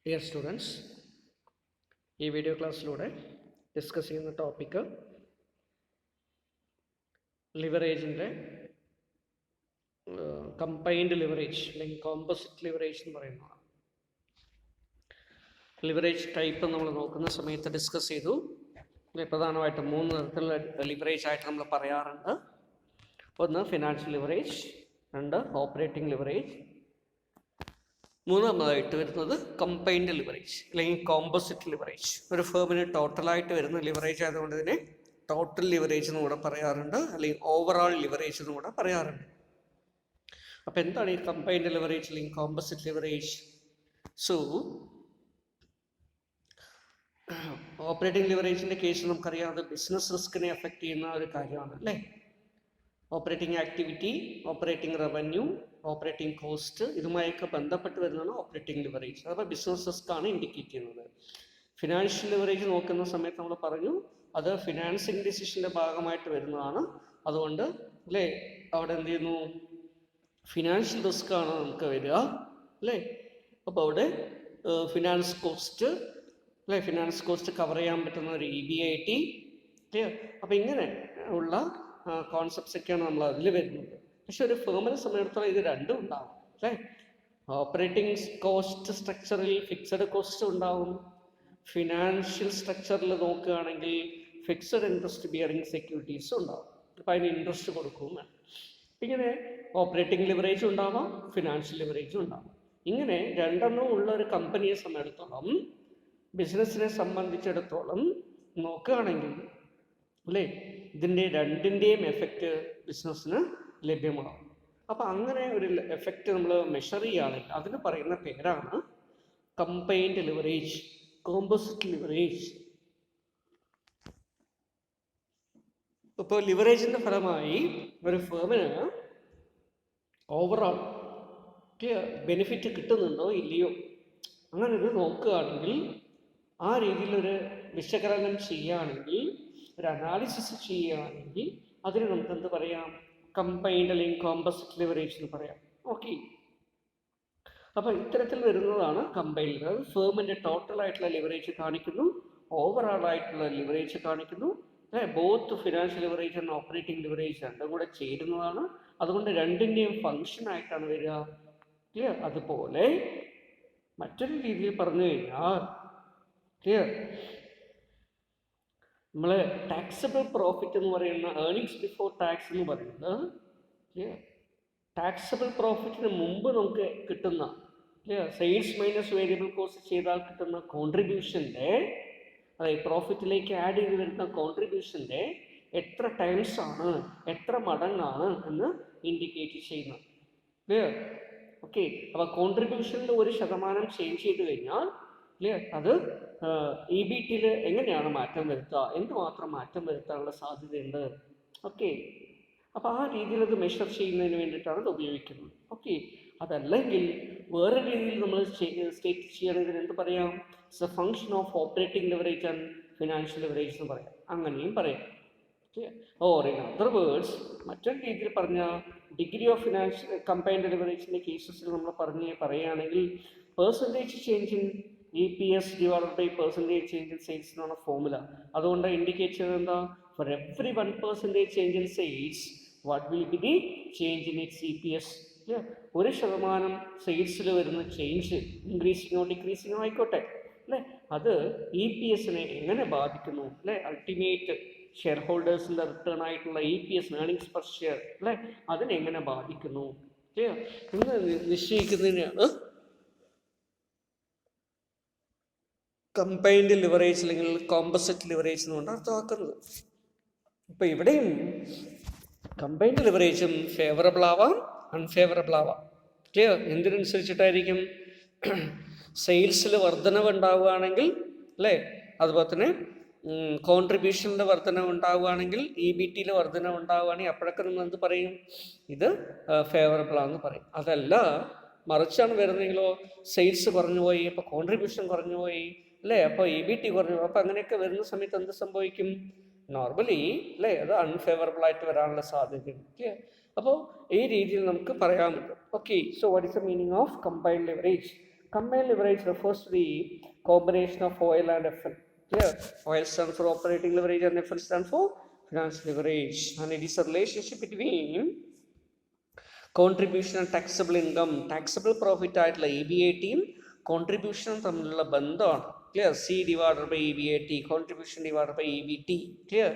Dear students, ഈ video ക്ലാസ്സിലൂടെ discuss ചെയ്യുന്ന topic ലിവറേജിൻ്റെ combined leverage അല്ലെങ്കിൽ കോമ്പോസിറ്റ് ലിവറേജ് എന്ന് പറയുന്നതാണ്. ലിവറേജ് ടൈപ്പ് നമ്മൾ നോക്കുന്ന സമയത്ത് ഡിസ്കസ് ചെയ്തു. പ്രധാനമായിട്ടും 3 തരത്തിലുള്ള ലിവറേജ് ആയിട്ട് നമ്മൾ പറയാറുണ്ട്. ഒന്ന് ഫിനാൻഷ്യൽ ലിവറേജ്, 2 ഓപ്പറേറ്റിംഗ് ലിവറേജ്, 3 വരുന്നത് കമ്പൈൻഡ് ലിവറേജ് അല്ലെങ്കിൽ കോമ്പോസിറ്റ് ലിവറേജ്. ഒരു ഫേമിന് ടോട്ടലായിട്ട് വരുന്ന ലിവറേജ് ആയതുകൊണ്ട് ഇതിനെ ടോട്ടൽ ലിവറേജ് എന്ന് കൂടെ പറയാറുണ്ട്, അല്ലെങ്കിൽ ഓവറോൾ ലിവറേജ് എന്ന് കൂടെ പറയാറുണ്ട്. അപ്പം എന്താണ് ഈ കമ്പൈൻഡ് ലിവറേജ് അല്ലെങ്കിൽ കോമ്പോസിറ്റ് ലിവറേജ്? സോ ഓപ്പറേറ്റിംഗ് ലിവറേജിൻ്റെ കേസ് നമുക്കറിയാം, അത് ബിസിനസ് റിസ്കിനെ എഫക്റ്റ് ചെയ്യുന്ന ഒരു കാര്യമാണ് അല്ലേ. Operating activity, operating revenue, operating cost, ഇതുമായൊക്കെ ബന്ധപ്പെട്ട് വരുന്നതാണ് ഓപ്പറേറ്റിംഗ് ലിവറേജ്. അപ്പോൾ ബിസിനസ് റിസ്ക് ആണ് ഇൻഡിക്കേറ്റ് ചെയ്യുന്നത്. ഫിനാൻഷ്യൽ ലിവറേജ് നോക്കുന്ന സമയത്ത് നമ്മൾ പറഞ്ഞു അത് ഫിനാൻസിങ് ഡിസിഷൻ്റെ ഭാഗമായിട്ട് വരുന്നതാണ്. അതുകൊണ്ട് അല്ലേ അവിടെ എന്ത് ചെയ്യുന്നു, ഫിനാൻഷ്യൽ റിസ്ക് ആണ് നമുക്ക് വരിക അല്ലേ. അപ്പോൾ അവിടെ ഫിനാൻസ് കോസ്റ്റ് അല്ലേ, ഫിനാൻസ് കോസ്റ്റ് കവർ ചെയ്യാൻ പറ്റുന്ന ഒരു EBIT ക്ലിയർ. അപ്പോൾ ഇങ്ങനെ ഉള്ള കോൺസെപ്റ്റ്സ് ഒക്കെയാണ് നമ്മൾ അതിൽ വരുന്നത്. പക്ഷെ ഒരു ഫേമിനെ സംബന്ധിച്ചിടത്തോളം ഇത് രണ്ടും ഉണ്ടാവും അല്ലേ. ഓപ്പറേറ്റിംഗ് കോസ്റ്റ് സ്ട്രക്ചറിൽ ഫിക്സഡ് കോസ്റ്റ് ഉണ്ടാവും. ഫിനാൻഷ്യൽ സ്ട്രക്ചറിൽ നോക്കുകയാണെങ്കിൽ ഫിക്സഡ് ഇൻട്രസ്റ്റ് ബിയറിംഗ് സെക്യൂരിറ്റീസ് ഉണ്ടാവും. അപ്പം അതിന് ഇൻട്രസ്റ്റ് കൊടുക്കും വേണം. ഇങ്ങനെ ഓപ്പറേറ്റിംഗ് ലിവറേജ് ഉണ്ടാവാം, ഫിനാൻഷ്യൽ ലിവറേജും ഉണ്ടാവാം. ഇങ്ങനെ രണ്ടെണ്ണം ഉള്ള ഒരു കമ്പനിയെ സംബന്ധിച്ചിടത്തോളം, ബിസിനസ്സിനെ സംബന്ധിച്ചിടത്തോളം നോക്കുകയാണെങ്കിൽ അല്ലേ, ഇതിൻ്റെ രണ്ടിൻ്റെയും എഫക്റ്റ് ബിസിനസ്സിന് ലഭ്യമാകും. അപ്പം അങ്ങനെ ഒരു എഫക്റ്റ് നമ്മൾ മെഷർ ചെയ്യുകയാണെങ്കിൽ അതിന് പറയുന്ന പേരാണ് കമ്പൈൻഡ് ലിവറേജ്, കോമ്പോസിറ്റ് ലിവറേജ്. ഇപ്പോൾ ലിവറേജിൻ്റെ ഫലമായി ഒരു ഫേമിന് ഓവറോൾ ബെനിഫിറ്റ് കിട്ടുന്നുണ്ടോ ഇല്ലയോ അങ്ങനെ ഇത് നോക്കുകയാണെങ്കിൽ, ആ രീതിയിലൊരു വിശകലനം ചെയ്യുകയാണെങ്കിൽ, ഒരു അനാലിസിസ് ചെയ്യുകയാണെങ്കിൽ അതിന് നമുക്ക് എന്ത് പറയാം, കമ്പൈൻഡ് അല്ലെങ്കിൽ കോമ്പോസിറ്റ് ലിവറേജ് എന്ന് പറയാം. ഓക്കെ, അപ്പോൾ ഇത്തരത്തിൽ വരുന്നതാണ് കമ്പൈൻഡ്. അതായത് ഫേമിൻ്റെ ടോട്ടലായിട്ടുള്ള ലിവറേജ് കാണിക്കുന്നു, ഓവറോൾ ആയിട്ടുള്ള ലിവറേജ് കാണിക്കുന്നു. Both financial leverage and operating leverage രണ്ടും കൂടെ ചേരുന്നതാണ്. അതുകൊണ്ട് രണ്ടിൻ്റെയും ഫങ്ഷൻ ആയിട്ടാണ് വരിക ക്ലിയർ. അതുപോലെ മറ്റൊരു രീതിയിൽ പറഞ്ഞു കഴിഞ്ഞാൽ ക്ലിയർ, നമ്മൾ ടാക്സബിൾ പ്രോഫിറ്റ് എന്ന് പറയുന്ന ഏർണിങ്സ് ബിഫോർ ടാക്സ് എന്ന് പറയുന്നത് ക്ലിയർ, ടാക്സബിൾ പ്രോഫിറ്റിന് മുമ്പ് നമുക്ക് കിട്ടുന്ന clear sales minus variable cost ചെയ്താൽ കിട്ടുന്ന കോൺട്രിബ്യൂഷൻ്റെ, അതായത് പ്രോഫിറ്റിലേക്ക് ആഡ് ചെയ്ത് വരുന്ന കോൺട്രിബ്യൂഷൻ്റെ എത്ര ടൈംസ് ആണ്, എത്ര മടങ്ങാണ് എന്ന് ഇൻഡിക്കേറ്റ് ചെയ്യുന്നത് ക്ലിയർ. ഓക്കെ, അപ്പോൾ കോൺട്രിബ്യൂഷനിൽ 1% ചേഞ്ച് ചെയ്ത് കഴിഞ്ഞാൽ ക്ലിയർ, അത് EBTയിൽ എങ്ങനെയാണ് മാറ്റം വരുത്തുക, എന്തുമാത്രം മാറ്റം വരുത്താനുള്ള സാധ്യതയുണ്ട്. ഓക്കെ, അപ്പോൾ ആ രീതിയിൽ അത് മെഷർ ചെയ്യുന്നതിന് വേണ്ടിയിട്ടാണ് ഇത് ഉപയോഗിക്കുന്നത്. ഓക്കെ, അതല്ലെങ്കിൽ വേറെ രീതിയിൽ നമ്മൾ സ്റ്റേറ്റ് ചെയ്യണമെങ്കിൽ എന്ത് പറയാം, it's A function of operating leverage and financial leverage എന്ന് പറയാം, അങ്ങനെയും പറയാം. ഓർ ഇൻ അതർ വേർഡ്സ്, മറ്റൊരു രീതിയിൽ പറഞ്ഞാൽ ഡിഗ്രി ഓഫ് ഫിനാൻഷ്യൽ കമ്പൈൻഡ് ലിവറേജിൻ്റെ കേസസിൽ നമ്മൾ പറയുകയാണെങ്കിൽ percentage change in EPS divided by percentage change in sales എന്നാണ് ഫോർമുല. അതുകൊണ്ട് ഇൻഡിക്കേറ്റ് ചെയ്തത് എന്താ, for every 1% change in sales what will be the change in its EPS. 1% സെയിൽസിൽ വരുന്ന ചേഞ്ച് ഇൻക്രീസിങ്ങോ ഡിക്രീസിങ്ങോ ആയിക്കോട്ടെ അല്ലേ, അത് EPSനെ എങ്ങനെ ബാധിക്കുന്നു അല്ലേ, അൾട്ടിമേറ്റ് ഷെയർ ഹോൾഡേഴ്സിൻ്റെ റിട്ടേൺ ആയിട്ടുള്ള EPS ഏർണിങ്സ് പെർ ഷെയർ അല്ലേ, അതിനെങ്ങനെ ബാധിക്കുന്നു എന്ന് നിശ്ചയിക്കുന്നതിനാണ് കമ്പൈൻഡ് ലിവറേജ് അല്ലെങ്കിൽ കോമ്പോസിറ്റ് ലിവറേജ് എന്നുകൊണ്ട് അർത്ഥമാക്കുന്നത്. ഇപ്പോൾ ഇവിടെയും കമ്പൈൻഡ് ലിവറേജും ഫേവറബിൾ ആവാം, അൺഫേവറബിൾ ആവാം ക്ലിയർ. എന്തിനനുസരിച്ചിട്ടായിരിക്കും, സെയിൽസിൽ വർധനവ് ഉണ്ടാവുകയാണെങ്കിൽ അല്ലേ, അതുപോലെ തന്നെ കോൺട്രിബ്യൂഷനിൽ വർധനവ് ഉണ്ടാവുകയാണെങ്കിൽ, EBTയിൽ വർധനവ് ഉണ്ടാവുകയാണെങ്കിൽ അപ്പോഴൊക്കെ നമ്മൾ എന്ത് പറയും, ഇത് ഫേവറബിൾ ആണെന്ന് പറയും. അതല്ല മറിച്ചാണ് വരുന്നെങ്കിലോ, സെയിൽസ് കുറഞ്ഞു പോയി, അപ്പോൾ കോൺട്രിബ്യൂഷൻ കുറഞ്ഞു പോയി അല്ലേ, അപ്പോൾ EBT കുറഞ്ഞു, അപ്പോൾ അങ്ങനെയൊക്കെ വരുന്ന സമയത്ത് എന്ത് സംഭവിക്കും, നോർമലി അല്ലേ അത് അൺഫേവറബിൾ ആയിട്ട് വരാനുള്ള സാധ്യതയുണ്ട്. അപ്പോൾ ഈ രീതിയിൽ നമുക്ക് പറയാൻ പറ്റും. Okay, so what is the meaning of combined leverage? Combined leverage refers to the combination of OL and FL. Clear? OL stands for operating leverage and FL stands for financial leverage. And it is a relationship between contribution and taxable income, taxable profit ആയിട്ടുള്ള EBITയും കോൺട്രിബ്യൂഷനും തമ്മിലുള്ള ബന്ധമാണ്. Clear? C divided by EBIT, contribution divided by EBT. Clear?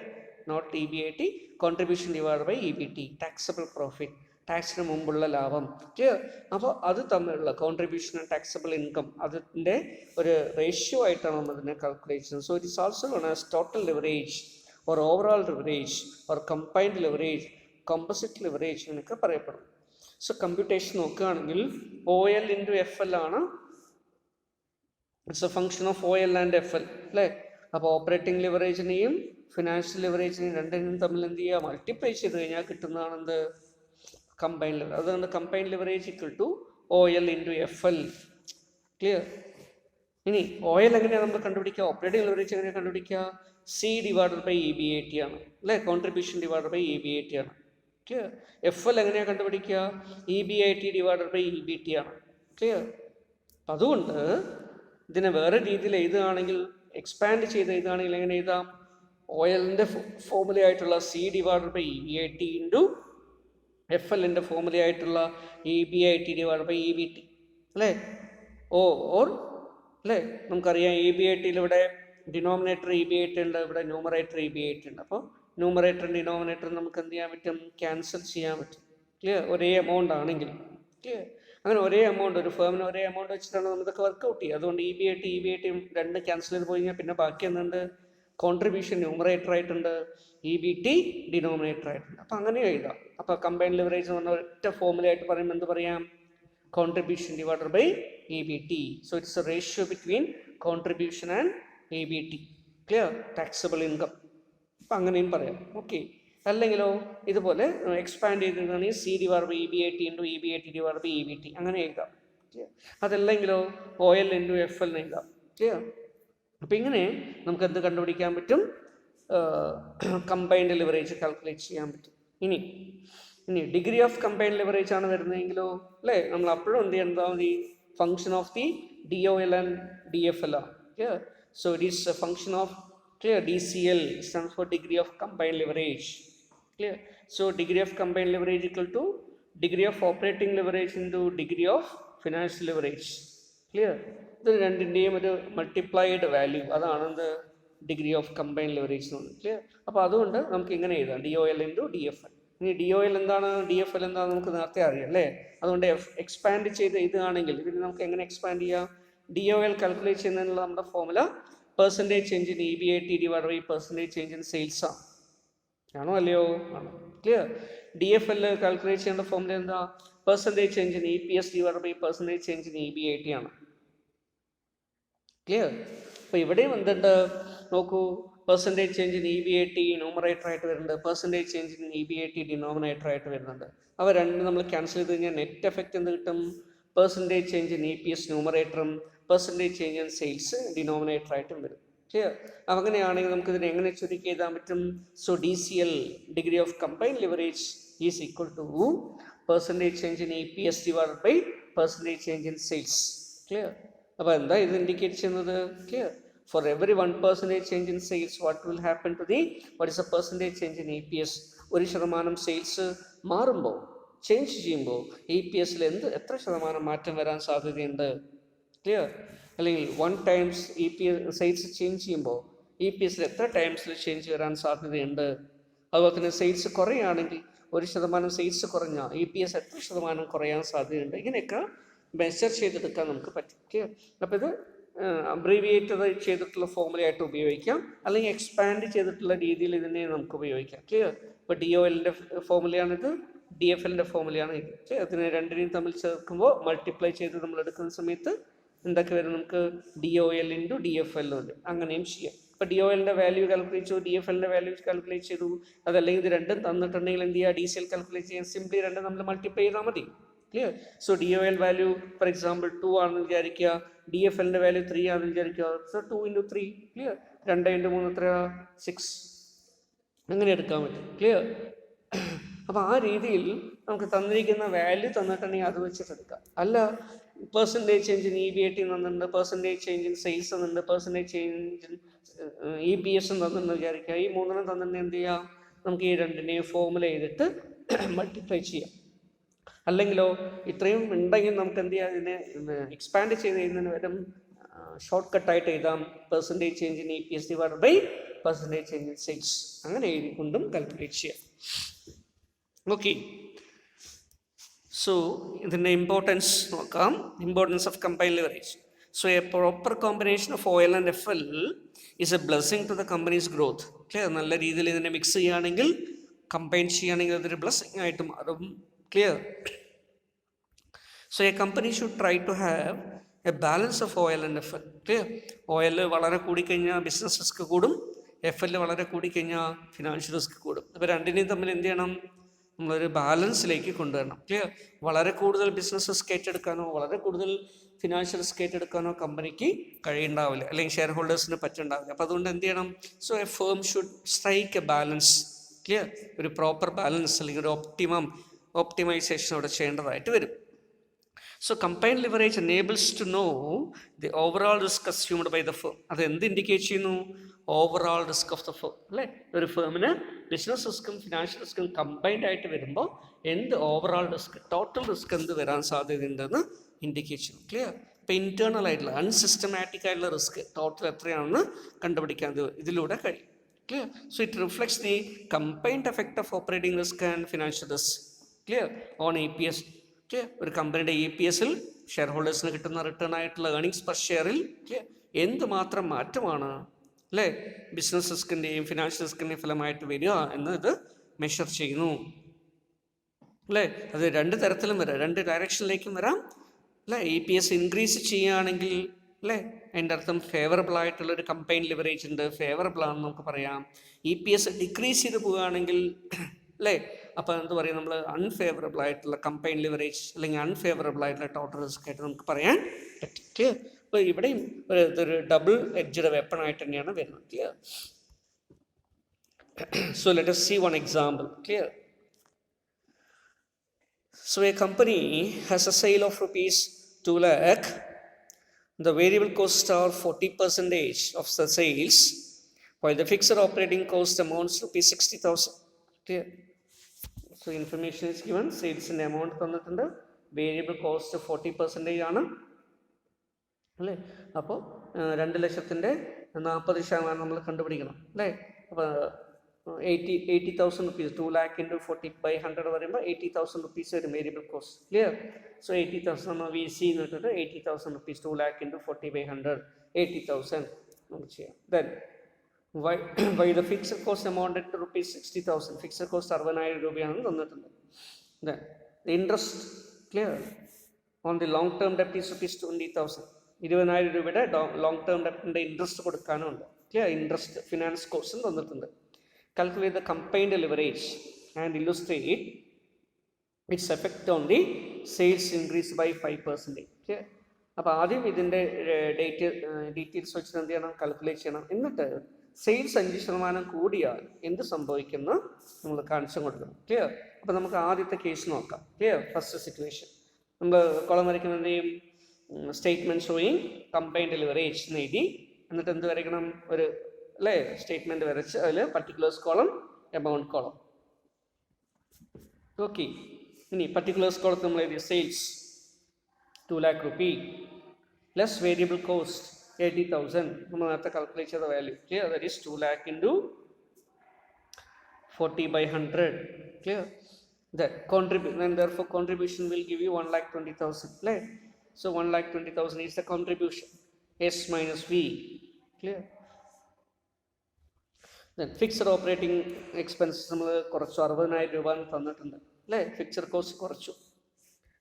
Not EBIT, contribution divided by EBT, taxable profit, ടാക്സിന് മുമ്പുള്ള ലാഭം. Clear? അപ്പോൾ അത് തമ്മിലുള്ള കോൺട്രിബ്യൂഷൻ ആൻഡ് ടാക്സബിൾ ഇൻകം അതിൻ്റെ ഒരു റേഷ്യോ ആയിട്ടാണ് നമ്മൾ ഇതിനെ കാൽക്കുലേറ്റ് ചെയ്യുന്നത്. So it is also known as total leverage or overall leverage or combined leverage, composite leverage എന്നൊക്കെ പറയപ്പെടും. സോ കമ്പ്യൂട്ടേഷൻ നോക്കുകയാണെങ്കിൽ OL ഇൻറ്റു FL ആണ്. It's A function of OL and FL അല്ലേ? അപ്പോൾ ഓപ്പറേറ്റിംഗ് ലെവറേജിനെയും ഫിനാൻഷ്യൽ ലെവറേജിനെയും രണ്ടിനും തമ്മിൽ എന്ത് ചെയ്യുക? മൾട്ടിപ്ലൈ ചെയ്ത് കഴിഞ്ഞാൽ കിട്ടുന്നതാണ് എന്ത്? Combined leverage. അതുകൊണ്ട് combined leverage equal to OL into FL. Clear? ഇനി OL എങ്ങനെയാണ് നമ്മൾ കണ്ടുപിടിക്കുക? ഓപ്പറേറ്റിംഗ് ലെവറേജ് എങ്ങനെയാണ് കണ്ടുപിടിക്കുക? C ഡിവൈഡഡ് ബൈ EBIT ആണ് അല്ലേ? കോൺട്രിബ്യൂഷൻ ഡിവൈഡഡ് ബൈ EBIT ആണ്. ക്ലിയർ? FL എങ്ങനെയാണ് കണ്ടുപിടിക്കുക? EBIT ഡിവൈഡഡ് ബൈ EBT ആണ്. ക്ലിയർ? അതുകൊണ്ട് ഇതിനെ വേറെ രീതിയിൽ എഴുതുകയാണെങ്കിൽ, എക്സ്പാൻഡ് ചെയ്ത് എഴുതുകയാണെങ്കിൽ എങ്ങനെ എഴുതാം? OLൻ്റെ ഫോർമുലയായിട്ടുള്ള C divided by EBIT into FLൻ്റെ ഫോർമുലയായിട്ടുള്ള EBIT ഡിവൈഡഡ് ബൈ EBT അല്ലേ? ഓർ അല്ലേ? നമുക്കറിയാം EBITയിൽ ഇവിടെ ഡിനോമിനേറ്റർ EBIT ഉണ്ട്, ഇവിടെ ന്യൂമറേറ്റർ EBIT ഉണ്ട്. അപ്പോൾ ന്യൂമറേറ്ററും ഡിനോമിനേറ്ററും നമുക്ക് എന്ത് ചെയ്യാൻ പറ്റും? ക്യാൻസൽ ചെയ്യാൻ പറ്റും. ക്ലിയർ? ഒരേ എമൗണ്ട് ആണെങ്കിൽ. ക്ലിയർ? അങ്ങനെ ഒരേ എമൗണ്ട്, ഒരു ഫേമിന് ഒരേ എമൗണ്ട് വെച്ചിട്ടാണ് നമ്മളിതൊക്കെ വർക്കൗട്ട് ചെയ്യുക. അതുകൊണ്ട് EBITയും രണ്ട് ക്യാൻസൽ ചെയ്ത് പോയി കഴിഞ്ഞാൽ പിന്നെ ബാക്കി എന്തുണ്ട്? കോൺട്രിബ്യൂഷൻ ന്യൂമറേറ്റർ ആയിട്ടുണ്ട്, EBT ഡിനോമിനേറ്റർ ആയിട്ടുണ്ട്. അപ്പോൾ അങ്ങനെ എഴുതാം. അപ്പോൾ കമ്പൈൻഡ് ലെവറേജ് എന്ന് പറഞ്ഞ ഒറ്റ ഫോർമുലയായിട്ട് പറയുമ്പോൾ എന്ത് പറയാം? Contribution divided by EBT. So it's a ratio between contribution and EBT. Clear? Taxable income. അപ്പം അങ്ങനെയും പറയാം. ഓക്കെ. അല്ലെങ്കിലോ ഇതുപോലെ എക്സ്പാൻഡ് ചെയ്തിട്ടാണെങ്കിൽ C divide by EBIT into EBIT divide by EBT അങ്ങനെ എഴുതാം. ക്ലിയർ? അതല്ലെങ്കിലോ OL ഇൻറ്റു FL എഴുതാം. ക്ലിയർ? അപ്പം ഇങ്ങനെ നമുക്ക് എന്ത് കണ്ടുപിടിക്കാൻ പറ്റും? കമ്പൈൻഡ് ലെവറേജ് കാൽക്കുലേറ്റ് ചെയ്യാൻ പറ്റും. ഇനി ഡിഗ്രി ഓഫ് കമ്പൈൻഡ് ലെവറേജ് ആണ് വരുന്നതെങ്കിലോ അല്ലേ? നമ്മൾ അപ്പോഴും എന്ത് ചെയ്യേണ്ട? ഈ function of the DOL and DFL ആണ്. Clear? So it is A function of clear DCL stands for degree of combined leverage. Clear? So degree of combined leverage equal to degree of operating leverage into degree of financial leverage. Clear? ഇത് രണ്ടിൻ്റെയും ഒരു multiplied value, അതാണ് എന്ത്? Degree of combined leverage എന്ന് പറയുന്നത്. Clear? അപ്പോൾ അതുകൊണ്ട് നമുക്ക് ഇങ്ങനെ എഴുതാം, DOL ഇൻറ്റു DFL. ഇനി DOL എന്താണ്, DFL എന്താണെന്ന് നമുക്ക് നേരത്തെ അറിയാം അല്ലേ? അതുകൊണ്ട് എക്സ്പാൻഡ് ചെയ്ത് എഴുതുകയാണെങ്കിൽ ഇതിന് നമുക്ക് എങ്ങനെ എക്സ്പാൻഡ് ചെയ്യാം? DOL കാൽക്കുലേറ്റ് ചെയ്യുന്നതിനുള്ള നമ്മുടെ formula percentage change in EBIT divide by percentage change in sales ആണ്. ആണോ അല്ലയോ? ആണ്. ക്ലിയർ? DFL കാൽക്കുലേറ്റ് ചെയ്യേണ്ട ഫോർമുല എന്താ? Percentage change in EPS divide by percentage change in EBIT ആണ്. ക്ലിയർ? അപ്പോൾ ഇവിടെയും എന്തുണ്ട് നോക്കൂ? Percentage change in EBIT numerator ആയിട്ട് വരുന്നുണ്ട്, percentage change in EBIT denominator ആയിട്ട് വരുന്നുണ്ട്. അവ രണ്ടും നമ്മൾ ക്യാൻസൽ ചെയ്ത് കഴിഞ്ഞാൽ നെറ്റ് എഫക്റ്റ് എന്ത് കിട്ടും? പെർസെൻറ്റേജ് ചേഞ്ച് ഇൻ EPS ന്യൂമറേറ്ററും percentage change in sales denominator ആയിട്ടും വരും. ക്ലിയർ? അങ്ങനെയാണെങ്കിൽ നമുക്ക് ഇതിനെ എങ്ങനെ ചുരുക്കി എഴുതാൻ പറ്റും? So DCL degree of combined leverage is equal to percentage change in EPS divided by percentage change in sales. Clear? അപ്പോൾ എന്താ ഇത് ഇൻഡിക്കേറ്റ് ചെയ്യുന്നത്? Clear? For every 1% change in sales, what will happen to the, what is the percentage change in EPS? 1% sales മാറുമ്പോൾ, change ചെയ്യുമ്പോൾ EPSൽ എത്ര ശതമാനം മാറ്റം വരാൻ സാധ്യതയുണ്ട്? ക്ലിയർ? അല്ലെങ്കിൽ 1 times EPS സെയിൽസ് ചേഞ്ച് ചെയ്യുമ്പോൾ EPSൽ എത്ര ടൈംസിൽ ചേഞ്ച് വരാൻ സാധ്യതയുണ്ട്? അതുപോലെ തന്നെ സെയിൽസ് കുറയുകയാണെങ്കിൽ 1% സെയിൽസ് കുറഞ്ഞാൽ EPS എത്ര ശതമാനം കുറയാൻ സാധ്യതയുണ്ട്? ഇങ്ങനെയൊക്കെ മെഷർ ചെയ്തെടുക്കാൻ നമുക്ക് പറ്റും. ക്ലിയർ? അപ്പോൾ ഇത് അബ്രീവിയേറ്റ് ചെയ്തിട്ടുള്ള ഫോർമുലയായിട്ട് ഉപയോഗിക്കാം, അല്ലെങ്കിൽ എക്സ്പാൻഡ് ചെയ്തിട്ടുള്ള രീതിയിൽ ഇതിനെ നമുക്ക് ഉപയോഗിക്കാം. ക്ലിയർ? ഇപ്പോൾ DOLൻ്റെ ഫോർമുലയാണിത്, DFLൻ്റെ ഫോർമുലയാണ് ഇത്. അതിനെ രണ്ടിനെയും തമ്മിൽ ചേർക്കുമ്പോൾ മൾട്ടിപ്ലൈ ചെയ്ത് നമ്മൾ എടുക്കുന്ന സമയത്ത് എന്തൊക്കെ വരും? നമുക്ക് DOL ഇൻറ്റു DFL വരും. അങ്ങനെയും ചെയ്യാം. ഇപ്പോൾ DOLൻ്റെ വാല്യൂ കാൽക്കുലേറ്റ് ചെയ്തു, DFLൻ്റെ വാല്യൂ കാൽക്കുലേറ്റ് ചെയ്തു. അതല്ലെങ്കിൽ ഇത് രണ്ടും തന്നിട്ടുണ്ടെങ്കിൽ എന്ത് ചെയ്യുക? DCL കാൽക്കുലേറ്റ് ചെയ്യാൻ സിംപ്ലി രണ്ടും നമ്മൾ മൾട്ടിപ്ലൈ ചെയ്താൽ മതി. Clear? So DOL value for example 2 ആണെന്ന് വിചാരിക്കുക, DFLൻ്റെ വാല്യൂ 3 ആണെന്ന് വിചാരിക്കുക. സോ 2 × 3. ക്ലിയർ? 2 × 3 എത്ര? 6. അങ്ങനെ എടുക്കാൻ പറ്റും. ക്ലിയർ? അപ്പോൾ ആ രീതിയിൽ നമുക്ക് തന്നിരിക്കുന്ന വാല്യൂ തന്നിട്ടുണ്ടെങ്കിൽ അത് വെച്ചിട്ട് എടുക്കാം. അല്ല പെർസെൻറ്റേജ് ചേഞ്ച് ഇൻ EBIT തന്നിട്ടുണ്ട്, പെർസെൻറ്റേജ് ചേഞ്ച് ഇൻ സെയിൽസ് തന്നിട്ടുണ്ട്, പെർസെൻറ്റേജ് ചേഞ്ച് ഇൻ EPS തന്നിട്ടുണ്ട് വിചാരിക്കുക. ഈ മൂന്നെണ്ണം തന്നിട്ട് എന്ത് ചെയ്യാം, നമുക്ക് ഈ രണ്ടിനെയും ഫോർമുല ചെയ്തിട്ട് മൾട്ടിപ്ലൈ ചെയ്യാം. അല്ലെങ്കിലോ ഇത്രയും ഉണ്ടെങ്കിൽ നമുക്ക് എന്ത് ചെയ്യാം, ഇതിനെ എക്സ്പാൻഡ് ചെയ്ത് ചെയ്യുന്നതിന് വരും ഷോർട്ട് കട്ടായിട്ട് എഴുതാം, percentage change in EPS divide by percentage change in sales. അങ്ങനെ എഴുതിക്കൊണ്ടും കാൽക്കുലേറ്റ് ചെയ്യാം. ഓക്കെ, സോ ഇതിൻ്റെ ഇമ്പോർട്ടൻസ് നോക്കാം. Importance of combined leverage. So a proper combination of OL and FL is a blessing to the company's growth. Clear? നല്ല രീതിയിൽ ഇതിനെ mix ചെയ്യുകയാണെങ്കിൽ, combine ചെയ്യുകയാണെങ്കിൽ അതൊരു ബ്ലെസ്സിങ് ആയിട്ട് മാറും. Clear? So a company should try to have a balance of OL and FL. Clear? OL വളരെ കൂടിക്കഴിഞ്ഞാൽ ബിസിനസ് റിസ്ക് കൂടും, FL വളരെ കൂടിക്കഴിഞ്ഞാൽ ഫിനാൻഷ്യൽ റിസ്ക് കൂടും. അപ്പോൾ രണ്ടിനെയും തമ്മിൽ എന്ത് ചെയ്യണം, നമ്മളൊരു ബാലൻസിലേക്ക് കൊണ്ടുവരണം. ക്ലിയർ? വളരെ കൂടുതൽ ബിസിനസ് റിസ്ക് ഏറ്റെടുക്കാനോ വളരെ കൂടുതൽ ഫിനാൻഷ്യൽ റിസ്ക് ഏറ്റെടുക്കാനോ കമ്പനിക്ക് കഴിയുണ്ടാവില്ല, അല്ലെങ്കിൽ ഷെയർ ഹോൾഡേഴ്സിന് പറ്റുണ്ടാവില്ല. അപ്പോൾ അതുകൊണ്ട് എന്ത് ചെയ്യണം, so A firm should strike A balance. Clear? ഒരു പ്രോപ്പർ ബാലൻസ് അല്ലെങ്കിൽ ഒരു ഓപ്റ്റിമൈസേഷൻ അവിടെ ചെയ്യേണ്ടതായിട്ട് വരും. So combined leverage enables to know the overall risk assumed by the firm. അത് എന്ത് ഇൻഡിക്കേറ്റ് ചെയ്യുന്നു, overall risk of the firm. അല്ലേ? ഒരു ഫേമിന് ബിസിനസ് റിസ്ക്കും ഫിനാൻഷ്യൽ റിസ്ക്കും കമ്പൈൻഡ് ആയിട്ട് വരുമ്പോൾ എന്ത് ഓവറോൾ റിസ്ക്, ടോട്ടൽ റിസ്ക് എന്ത് വരാൻ സാധ്യതയുണ്ടെന്ന് ഇൻഡിക്കേറ്റ് ചെയ്യും. ക്ലിയർ? ഇപ്പോൾ ഇൻറ്റേർണൽ ആയിട്ടുള്ള അൺസിസ്റ്റമാറ്റിക് ആയിട്ടുള്ള റിസ്ക് ടോട്ടൽ എത്രയാണെന്ന് കണ്ടുപിടിക്കാൻ ഇതിലൂടെ കഴിയും. Clear? So it reflects the combined effect of operating risk and financial risk. Clear? On EPS. ഒരു കമ്പനിയുടെ EPSൽ ഷെയർ ഹോൾഡേഴ്സിന് കിട്ടുന്ന റിട്ടേൺ ആയിട്ടുള്ള ഏർണിങ്സ് പെർ ഷെയറിൽ എന്തുമാത്രം മാറ്റമാണ്, അല്ലേ, ബിസിനസ് റിസ്കിൻ്റെയും ഫിനാൻഷ്യൽ റിസ്കിൻ്റെയും ഫലമായിട്ട് വരിക എന്ന് ഇത് മെഷർ ചെയ്യുന്നു. അല്ലേ? അത് രണ്ട് തരത്തിലും വരാം, രണ്ട് ഡയറക്ഷനിലേക്കും വരാം. അല്ലേ? EPS ഇൻക്രീസ് ചെയ്യുകയാണെങ്കിൽ, അല്ലേ, അതിൻ്റെ അർത്ഥം ഫേവറബിൾ ആയിട്ടുള്ളൊരു കമ്പൈൻഡ് ലിവറേജ് ഉണ്ട്, ഫേവറബിൾ ആണെന്ന് നമുക്ക് പറയാം. EPS ഡിക്രീസ് ചെയ്ത് പോവുകയാണെങ്കിൽ, അല്ലേ, അപ്പോൾ എന്ത് പറയും, നമ്മൾ അൺഫേവറബിൾ ആയിട്ടുള്ള കമ്പൈൻഡ് ലിവറേജ് അല്ലെങ്കിൽ അൺഫേവറബിൾ ആയിട്ടുള്ള ടോട്ടൽ റിസ്ക് ആയിട്ട് നമുക്ക് പറയാൻ പറ്റും. ക്ലിയർ? അപ്പോൾ ഇവിടെയും ഇതൊരു ഡബിൾ എഡ്ജഡ് വെപ്പൺ ആയിട്ട് തന്നെയാണ് വരുന്നത്. Clear? So let us see one example. Clear? So a company has a sale of rupees 2 lakh. The variable costs are 40% of the sales, while the fixed operating cost amounts rupees 60,000. Clear? So information is given. സെയിൽസിൻ്റെ amount തന്നിട്ടുണ്ട്, variable cost 40% ആണ്. അല്ലേ? അപ്പോൾ 2,00,000-ൻ്റെ 40% നമ്മൾ കണ്ടുപിടിക്കണം. അല്ലേ? അപ്പോൾ 80,000 rupees, 2 lakh into 40/100 പറയുമ്പോൾ 80,000 rupees വരും വേരിയബിൾ കോസ്റ്റ്. ക്ലിയർ? സോ 80,000 നമ്മൾ VC എന്ന് ഇട്ടിട്ട് 80,000 rupees, 2 lakh into 40/100, 80,000 നമുക്ക് ചെയ്യാം. Then why the fixed cost amounted to rupees 60,000. Fixed cost 60,000 രൂപയാണെന്ന് തന്നിട്ടുണ്ട്. Then the interest, clear, on the long term debt is rupees 20,000. 20,000 രൂപയുടെ long term ഡെപ്റ്റിൻ്റെ interest കൊടുക്കാനുണ്ട്. Clear? Interest finance കോസ്റ്റും തന്നിട്ടുണ്ട്. Calculate the combined leverage and illustrate its effect on the sales increase by 5%. Clear? അപ്പോൾ ആദ്യം ഇതിൻ്റെ details വെച്ചിട്ട് എന്ത് ചെയ്യണം, കാൽക്കുലേറ്റ് ചെയ്യണം. എന്നിട്ട് സെയിൽസ് 5% കൂടിയാൽ എന്ത് സംഭവിക്കുന്നു നമ്മൾ കാണിച്ചു കൊടുക്കണം. ക്ലിയർ? അപ്പോൾ നമുക്ക് ആദ്യത്തെ കേസ് നോക്കാം. ക്ലിയർ? ഫസ്റ്റ് സിറ്റുവേഷൻ നമ്മൾ കോളം വരയ്ക്കുന്നതിൻ്റെയും സ്റ്റേറ്റ്മെൻറ്റ് ഷോയിങ് കമ്പൈൻഡ് ലിവറേജ് എന്ന് എഴുതി, എന്നിട്ട് എന്ത് വരയ്ക്കണം, ഒരു, അല്ലേ, സ്റ്റേറ്റ്മെൻറ്റ് വരച്ച് അതിൽ particulars column, amount column. Okay, ഇനി പർട്ടിക്കുലേഴ്സ് കോളത്തിൽ നമ്മൾ എഴുതിയ sales 2 lakh rupee less variable cost 80,000. നമ്മൾ നേരത്തെ കാൽക്കുലേറ്റ് ചെയ്ത value. Clear? That is 2 lakh into 40/100. Clear? That then therefore contribution will give you 1,20,000. Clear? So 1,20,000 is the contribution. S minus V. Clear? Then fixed operating expenses നമ്മൾ കുറച്ചു 60,000 രൂപ തന്നിട്ടുണ്ട്. അല്ലേ? Fixed cost കുറച്ചു.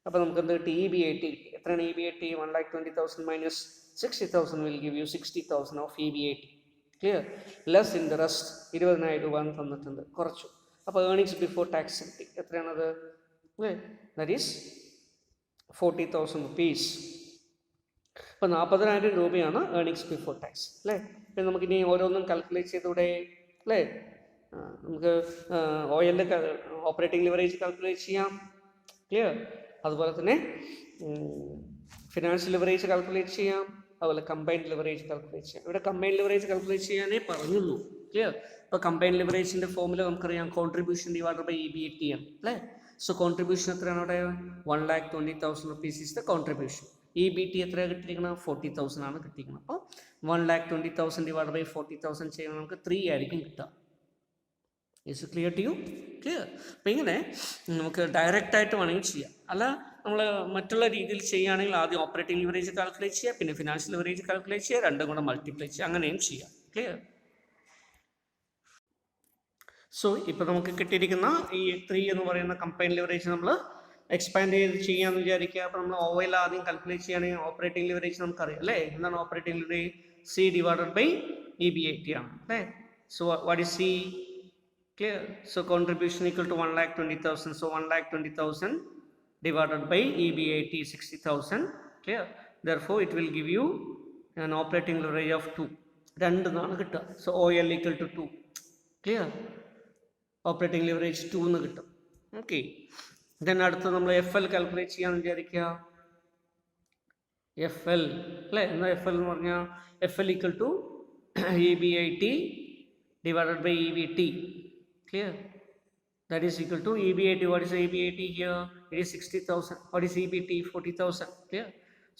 അപ്പോൾ നമുക്ക് എന്ത് കിട്ടി, EBIT കിട്ടി. എത്രയാണ് EBIT? 1,20,000 minus 60,000 will give you 60,000 of EBIT. Clear? Less interest 20,000 രൂപ തന്നിട്ടുണ്ട്, കുറച്ചു. അപ്പോൾ ഏർണിങ്സ് ബിഫോർ ടാക്സ് കിട്ടി. എത്രയാണത്? അല്ലേ? That is 40,000 rupees. അപ്പോൾ 40,000 രൂപയാണ് ഏർണിങ്സ് ബിഫോർ ടാക്സ്. അല്ലേ? പിന്നെ നമുക്കിനി ഓരോന്നും കാൽക്കുലേറ്റ് ചെയ്തൂടെ? അല്ലേ? നമുക്ക് ഓയിലിൻ്റെ ഓപ്പറേറ്റിംഗ് ലിവറേജ് കാൽക്കുലേറ്റ് ചെയ്യാം. ക്ലിയർ? അതുപോലെ തന്നെ ഫിനാൻഷ്യൽ ലിവറേജ് കാൽക്കുലേറ്റ് ചെയ്യാം, അതുപോലെ കമ്പൈൻഡ് ലിവറേജ് കാൽക്കുലേറ്റ് ചെയ്യാം. ഇവിടെ കമ്പൈൻഡ് ലിവറേജ് കാൽക്കുലേറ്റ് ചെയ്യാനേ പറഞ്ഞുള്ളൂ. ക്ലിയർ? ഇപ്പോൾ കമ്പൈൻഡ് ലിവറേജിൻ്റെ ഫോമുല നമുക്കറിയാം, കോൺട്രിബ്യൂഷൻ ഡിവൈഡഡ് ബൈ EBIT ആണ് അല്ലേ. സോ കോൺട്രിബ്യൂഷൻ എത്രയാണ് അവിടെ? 1,20,000 rupees is the contribution. EBT എത്രയാണ് കിട്ടിയിരിക്കുന്നത്? 40,000 ആണ് കിട്ടിയിരിക്കുന്നത്. അപ്പോൾ 1,20,000 ഡിവൈഡ് ബൈ 40,000 ചെയ്യുമ്പോൾ നമുക്ക് 3 ആയിരിക്കും കിട്ടുക. Is clear to you? Clear? അപ്പോൾ ഇങ്ങനെ നമുക്ക് ഡയറക്റ്റായിട്ട് വേണമെങ്കിൽ ചെയ്യാം. അല്ല നമ്മൾ മറ്റുള്ള രീതിയിൽ ചെയ്യുകയാണെങ്കിൽ ആദ്യം ഓപ്പറേറ്റിംഗ് ലിവറേജ് കാൽക്കുലേറ്റ് ചെയ്യുക, പിന്നെ ഫിനാൻഷ്യൽ ലിവറേജ് കാൽക്കുലേറ്റ് ചെയ്യുക, രണ്ടും കൂടെ മൾട്ടിപ്ലൈ ചെയ്യുക, അങ്ങനെയും ചെയ്യാം. ക്ലിയർ? സോ ഇപ്പോൾ നമുക്ക് കിട്ടിയിരിക്കുന്ന ഈ 3 എന്ന് പറയുന്ന കമ്പൈൻഡ് ലിവറേജ് നമ്മൾ എക്സ്പാൻഡ് ചെയ്ത് ചെയ്യാമെന്ന് വിചാരിക്കുക. അപ്പോൾ നമ്മൾ OL ആദ്യം കാൽക്കുലേറ്റ് ചെയ്യുകയാണെങ്കിൽ ഓപ്പറേറ്റിംഗ് ലിവറേജ് നമുക്കറിയാം അല്ലേ. എന്താണ് operating leverage? C divided by EBIT ആണ് അല്ലേ. So what is C? Clear? So contribution equal to 1,20,000. So 1,20,000 divided by EBIT 60,000. Clear? Therefore, it will give you an operating leverage of 2. രണ്ടെന്നാണ് കിട്ടുക. So OL equal to 2. Clear? Operating leverage 2 എന്ന് കിട്ടും. Okay. Then അടുത്ത് നമ്മൾ FL calculate ചെയ്യാമെന്ന് വിചാരിക്കുക. FL അല്ലേ. എന്താ FL എന്ന് പറഞ്ഞാൽ FL equal to EBIT divided by EBT. Clear? That is equal to EBIT. What is EBIT here? It is 60,000. What is EBT? 40,000. Clear?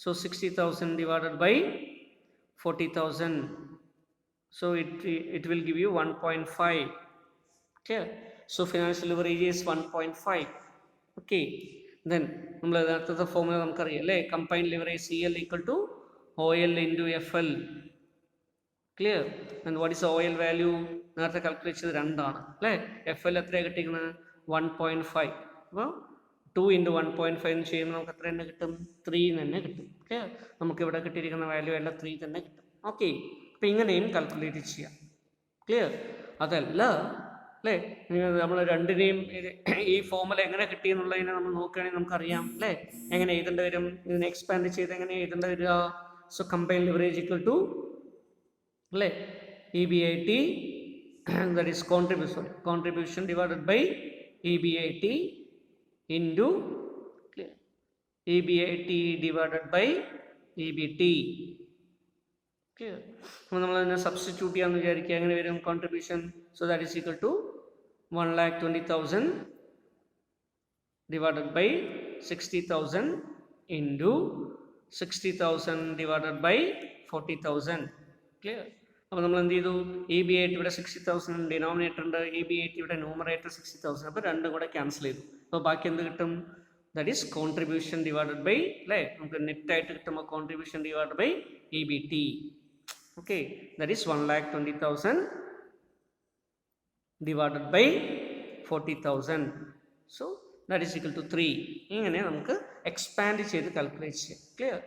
So 60,000 divided by 40,000. So it will give you 1.5. Clear? So financial leverage is 1.5. Okay. Then നമ്മൾ യഥാർത്ഥ formula നമുക്കറിയാം അല്ലേ. Combined leverage CL equal to OL into FL. Clear? And what is the OL value? നേരത്തെ calculate ചെയ്ത് 2 ആണ് അല്ലേ. FL എത്രയാണ് കിട്ടിയിരിക്കുന്നത്? 1.5. അപ്പോൾ 2 into 1.5 എന്ന് ചെയ്യുമ്പോൾ നമുക്ക് എത്ര തന്നെ കിട്ടും? 3 തന്നെ കിട്ടും. ക്ലിയർ? നമുക്കിവിടെ കിട്ടിയിരിക്കുന്ന വാല്യൂ എല്ലാം 3 തന്നെ കിട്ടും. ഓക്കെ. അപ്പോൾ ഇങ്ങനെയും കാൽക്കുലേറ്റ് ചെയ്യാം. ക്ലിയർ? അതല്ല അല്ലേ, നമ്മൾ രണ്ടിനെയും ഈ ഫോമുല എങ്ങനെ കിട്ടിയെന്നുള്ളതിനെ നമ്മൾ നോക്കുകയാണെങ്കിൽ നമുക്കറിയാം അല്ലേ. എങ്ങനെ എഴുതേണ്ടി വരും? ഇതിനെ എക്സ്പാൻഡ് ചെയ്ത് എങ്ങനെ എഴുതേണ്ടി വരിക? So combined leverage equal to അല്ലേ EBIT, that is contribution divided by EBIT into EBIT divided by EBT. Clear? അപ്പോൾ നമ്മൾ അതിനെ സബ്സ്റ്റിറ്റ്യൂട്ട് ചെയ്യാമെന്ന് വിചാരിക്കുക. എങ്ങനെ വരും contribution? So that is equal to 1,20,000 divided by 60,000 into 60,000 divided by 40,000. Clear? അപ്പോൾ നമ്മൾ എന്ത് ചെയ്തു? EBIT ഇവിടെ 60,000 ഡിനോമിനേറ്റർ ഉണ്ട്, EBIT ഇവിടെ ന്യൂമറേറ്റർ 60,000. അപ്പോൾ രണ്ടും കൂടെ ക്യാൻസൽ ചെയ്തു. അപ്പോൾ ബാക്കി എന്ത് കിട്ടും? That is contribution divided by അല്ലേ. നമുക്ക് നെറ്റായിട്ട് കിട്ടുമ്പോൾ contribution divided by EBT. Okay. That is 1,20,000 divided by 40,000. So that is equal to 3. ഇങ്ങനെ നമുക്ക് എക്സ്പാൻഡ് ചെയ്ത് കാൽക്കുലേറ്റ് ചെയ്യാം. ക്ലിയർ?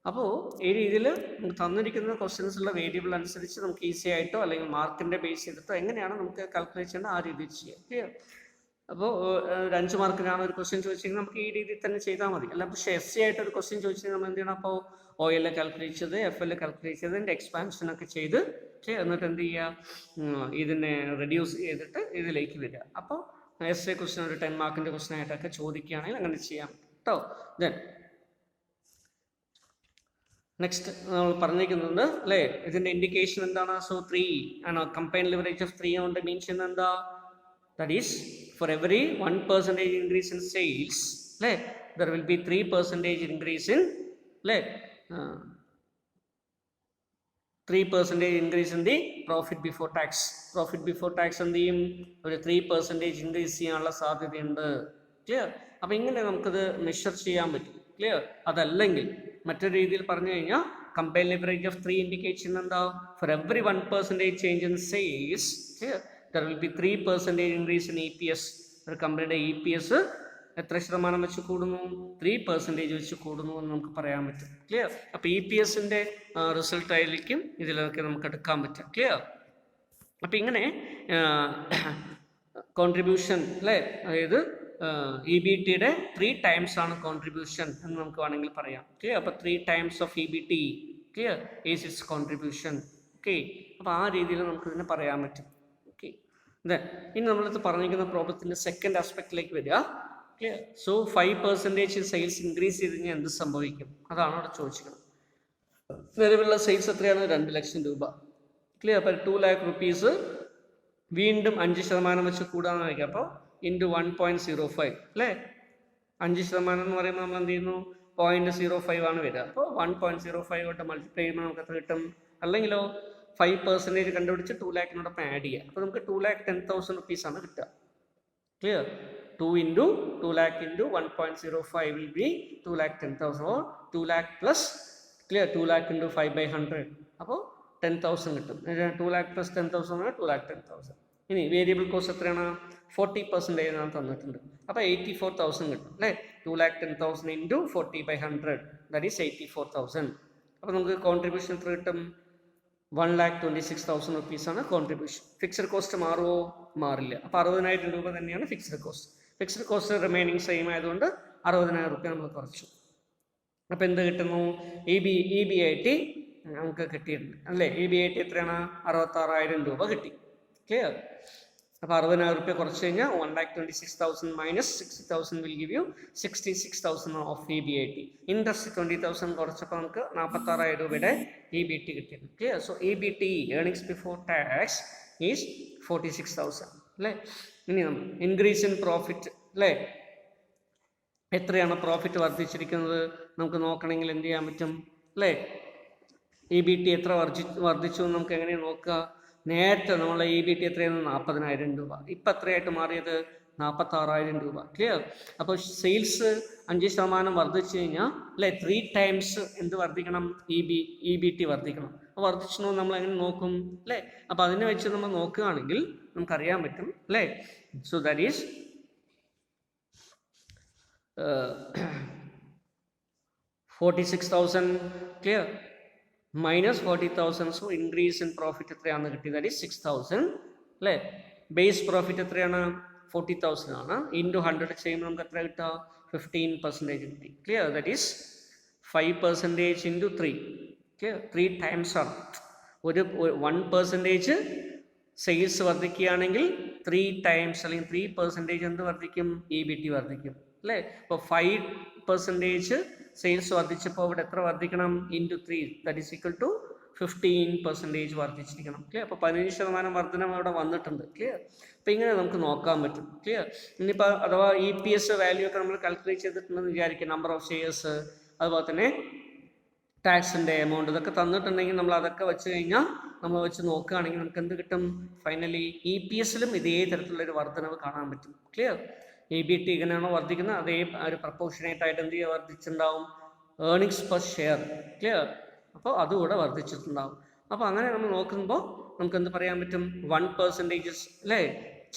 അപ്പോൾ ഈ രീതിയിൽ നമുക്ക് തന്നിരിക്കുന്ന ക്വസ്റ്റ്യൻസുള്ള വേരിയബിൾ അനുസരിച്ച് നമുക്ക് ഈസി ആയിട്ടോ അല്ലെങ്കിൽ മാർക്കിൻ്റെ ബേസ് ചെയ്തിട്ടോ എങ്ങനെയാണ് നമുക്ക് കാൽക്കുലേറ്റ് ചെയ്യേണ്ടത് ആ രീതിയിൽ ചെയ്യാം. ക്ലിയർ? അപ്പോൾ ഒരു 5 മാർക്കിനാണ് ഒരു ക്വസ്റ്റ്യൻ ചോദിച്ചെങ്കിൽ നമുക്ക് ഈ രീതിയിൽ തന്നെ ചെയ്താൽ മതി. അല്ല പക്ഷേ SC ആയിട്ട് ഒരു ക്വസ്റ്റ്യൻ ചോദിച്ചാൽ നമ്മൾ എന്ത് ചെയ്യണം? അപ്പോൾ OL കാൽക്കുലേറ്റ് ചെയ്ത് FL കാൽക്കുലേറ്റ് ചെയ്ത് അതിൻ്റെ എക്സ്പാൻഷനൊക്കെ ചെയ്ത് എന്നിട്ട് എന്ത് ചെയ്യുക? ഇതിനെ റെഡ്യൂസ് ചെയ്തിട്ട് ഇതിലേക്ക് വരിക. അപ്പോൾ SA ക്വസ്റ്റ്യൻ ഒരു 10 മാർക്കിൻ്റെ ക്വസ്റ്റ്യൻ ആയിട്ടൊക്കെ ചോദിക്കുകയാണെങ്കിൽ അങ്ങനെ ചെയ്യാം കേട്ടോ. ദെൻ നെക്സ്റ്റ് നമ്മൾ പറഞ്ഞിരിക്കുന്നുണ്ട് അല്ലേ, ഇതിൻ്റെ ഇൻഡിക്കേഷൻ എന്താണ്? സോ 3 ആണ് കമ്പൈൻഡ് ലിവറേജ് ഓഫ് 3 കൊണ്ട് മീൻ ചെയ്യുന്നത് എന്താ? That is for every 1% increase in sales അല്ലേ, there will be 3% increase in അല്ലേ 3% increase in the profit before tax. Profit before tax എന്ത് ചെയ്യും? ഒരു 3% ഇൻക്രീസ് ചെയ്യാനുള്ള സാധ്യതയുണ്ട്. ക്ലിയർ? അപ്പോൾ ഇങ്ങനെ നമുക്കത് മെഷർ ചെയ്യാൻ പറ്റും. ക്ലിയർ? അതല്ലെങ്കിൽ മറ്റൊരു രീതിയിൽ പറഞ്ഞു കഴിഞ്ഞാൽ കമ്പൈൻഡ് ലിവറേജ് ഓഫ് 3 ഇൻഡിക്കേഷൻ എന്താ? For every 1% change in sales there will be 3% increase in EPS. ഒരു കമ്പനിയുടെ EPS എത്ര ശതമാനം വെച്ച് കൂടുന്നു? 3% വെച്ച് കൂടുന്നു എന്ന് നമുക്ക് പറയാൻ പറ്റും. ക്ലിയർ? അപ്പോൾ EPSൻ്റെ റിസൾട്ട് ആയിരിക്കും ഇതിലൊക്കെ നമുക്ക് എടുക്കാൻ പറ്റും. ക്ലിയർ? അപ്പോൾ ഇങ്ങനെ കോൺട്രിബ്യൂഷൻ അല്ലേ, അതായത് EBTയുടെ 3 times ആണ് കോൺട്രിബ്യൂഷൻ എന്ന് നമുക്ക് വേണമെങ്കിൽ പറയാം. ക്ലിയർ? അപ്പോൾ 3 times of EBT clear is it's contribution. Okay. അപ്പോൾ ആ രീതിയിൽ നമുക്കിതിനെ പറയാൻ പറ്റും. ഓക്കെ. ഇനി നമ്മളിത് പറഞ്ഞിരിക്കുന്ന പ്രോബ്ലത്തിൻ്റെ സെക്കൻഡ് ആസ്പെക്റ്റിലേക്ക് വരിക. ക്ലിയർ. സോ 5% സെയിൽസ് ഇൻക്രീസ് ചെയ്ത് കഴിഞ്ഞാൽ എന്ത് സംഭവിക്കും, അതാണ് അവിടെ ചോദിച്ചിരിക്കുന്നത്. നിലവിലുള്ള സെയിൽസ് എത്രയാണ്, 2 ലക്ഷം രൂപ. ക്ലിയർ. അപ്പോൾ 2 lakh rupees വീണ്ടും 5% വെച്ച് കൂടാന്ന് വയ്ക്കാം. അപ്പോൾ ഇൻറ്റു 1.05 അല്ലേ. 5% എന്ന് പറയുമ്പോൾ നമ്മൾ എന്ത് ചെയ്യുന്നു, 0.05 ആണ് വരിക. അപ്പോൾ 1.05 കൊണ്ട് മൾട്ടിപ്ലൈ ചെയ്യുമ്പോൾ നമുക്ക് എത്ര കിട്ടും, അല്ലെങ്കിലോ 5% കണ്ടുപിടിച്ച് 2 lakhനോടൊപ്പം ആഡ് ചെയ്യുക. അപ്പോൾ നമുക്ക് 2,10,000 rupees ആണ് കിട്ടുക. Clear. 2 into 2 lakh into 1.05 will be 2,10,000 or 2 lakh plus, clear, 2 lakh into 5/100 അപ്പോൾ 10,000 കിട്ടും. 2 lakh plus 10,000 ആണ് 2,10,000. ഇനി വേരിയബിൾ കോസ്റ്റ് എത്രയാണ്, 40% ആണ് തന്നിട്ടുണ്ട്. അപ്പോൾ 84,000 കിട്ടും അല്ലേ. 2,10,000 into 40/100 ദാറ്റ് ഈസ് 84,000. അപ്പോൾ നമുക്ക് കോൺട്രിബ്യൂഷൻ എത്ര കിട്ടും, 1,26,000 rupees ആണ് കോൺട്രിബ്യൂഷൻ. ഫിക്സഡ് കോസ്റ്റ് മാറുമോ, മാറില്ല. അപ്പോൾ 60,000 രൂപ തന്നെയാണ് fixed cost. Fixed cost remaining same ആയതുകൊണ്ട് 60,000 രൂപ നമ്മൾ കുറച്ചു. അപ്പോൾ എന്ത് കിട്ടുന്നു, EBIT നമുക്ക് കിട്ടിയിട്ടുണ്ട് അല്ലേ. EBIT എത്രയാണ്, 66,000 രൂപ കിട്ടി. ക്ലിയർ. അപ്പോൾ 60,000 രൂപ കുറച്ച് കഴിഞ്ഞാൽ 1,26,000 minus 60,000 will give you 66,000 of EBIT. Interest 20,000 കുറച്ചപ്പോൾ നമുക്ക് 46,000 രൂപയുടെ EBT കിട്ടിയിട്ടുണ്ട്. Clear. So EBT earnings before tax is 46,000 അല്ലേ. ഇനി നമ്മൾ ഇൻക്രീസ് ഇൻ പ്രോഫിറ്റ് അല്ലേ, എത്രയാണ് പ്രോഫിറ്റ് വർദ്ധിച്ചിരിക്കുന്നത് നമുക്ക് നോക്കണമെങ്കിൽ എന്ത് ചെയ്യാൻ പറ്റും അല്ലേ. EBT എത്ര വർദ്ധിച്ചു എന്ന് നമുക്ക് എങ്ങനെയാണ് നോക്കുക. നേരത്തെ നമ്മളെ EBT എത്രയാണ്, 40,000 രൂപ. ഇപ്പം എത്രയായിട്ട് മാറിയത്, 46,000 രൂപ. ക്ലിയർ. അപ്പോൾ സെയിൽസ് 5% വർദ്ധിച്ചു കഴിഞ്ഞാൽ അല്ലേ 3 times എന്ത് വർദ്ധിക്കണം, EBT വർദ്ധിക്കണം. അപ്പോൾ വർദ്ധിച്ചു നമ്മൾ എങ്ങനെ നോക്കും അല്ലേ. അപ്പോൾ അതിനെ വെച്ച് നമ്മൾ നോക്കുകയാണെങ്കിൽ നമുക്കറിയാൻ പറ്റും അല്ലേ. So that is 46,000 clear minus 40,000. So increase in profit എത്രയാണെന്ന് കിട്ടി, ദാറ്റ് ഈസ് 6,000 അല്ലേ. ബേസ് പ്രോഫിറ്റ് എത്രയാണ്, 40,000 ആണ്. ഇൻറ്റു 100 ചെയ്യുമ്പോൾ നമുക്ക് എത്ര കിട്ടുക, 15% കിട്ടി. Clear. That is 5% into 3. Clear. 3 times ആണ്. ഒരു 1% സെയിൽസ് വർദ്ധിക്കുകയാണെങ്കിൽ 3 times അല്ലെങ്കിൽ 3% എന്ത് വർദ്ധിക്കും, EBT വർദ്ധിക്കും അല്ലേ. അപ്പോൾ 5% സെയിൽസ് വർദ്ധിച്ചപ്പോൾ അവിടെ എത്ര വർദ്ധിക്കണം, into 3 that is equal to 15% വർദ്ധിച്ചിരിക്കണം. ക്ലിയർ. അപ്പോൾ 15% വർധനം അവിടെ വന്നിട്ടുണ്ട്. ക്ലിയർ. അപ്പോൾ ഇങ്ങനെ നമുക്ക് നോക്കാൻ പറ്റും. ക്ലിയർ. ഇനിയിപ്പോൾ അഥവാ EPS വാല്യൂ ഒക്കെ നമ്മൾ കാൽക്കുലേറ്റ് ചെയ്തിട്ടുണ്ടെന്ന് വിചാരിക്കും, നമ്പർ ഓഫ് ഷെയർസ്, അതുപോലെ തന്നെ ടാക്സിൻ്റെ എമൗണ്ട് ഇതൊക്കെ തന്നിട്ടുണ്ടെങ്കിൽ നമ്മൾ അതൊക്കെ വെച്ച് കഴിഞ്ഞാൽ നമ്മൾ വെച്ച് നോക്കുകയാണെങ്കിൽ നമുക്ക് എന്ത് കിട്ടും, ഫൈനലി EPSലും ഇതേ തരത്തിലുള്ളൊരു വർധനവ് കാണാൻ പറ്റും. ക്ലിയർ. EBT എങ്ങനെയാണോ വർദ്ധിക്കുന്നത് അതേ ഒരു പ്രപ്പോർഷനേറ്റ് ആയിട്ട് എന്ത് ചെയ്യുക വർദ്ധിച്ചിട്ടുണ്ടാവും, ഏർണിങ്സ് പെർ ഷെയർ. ക്ലിയർ. അപ്പോൾ അതുകൂടെ വർദ്ധിച്ചിട്ടുണ്ടാവും. അപ്പോൾ അങ്ങനെ നമ്മൾ നോക്കുമ്പോൾ നമുക്ക് എന്ത് പറയാൻ പറ്റും, 1% അല്ലേ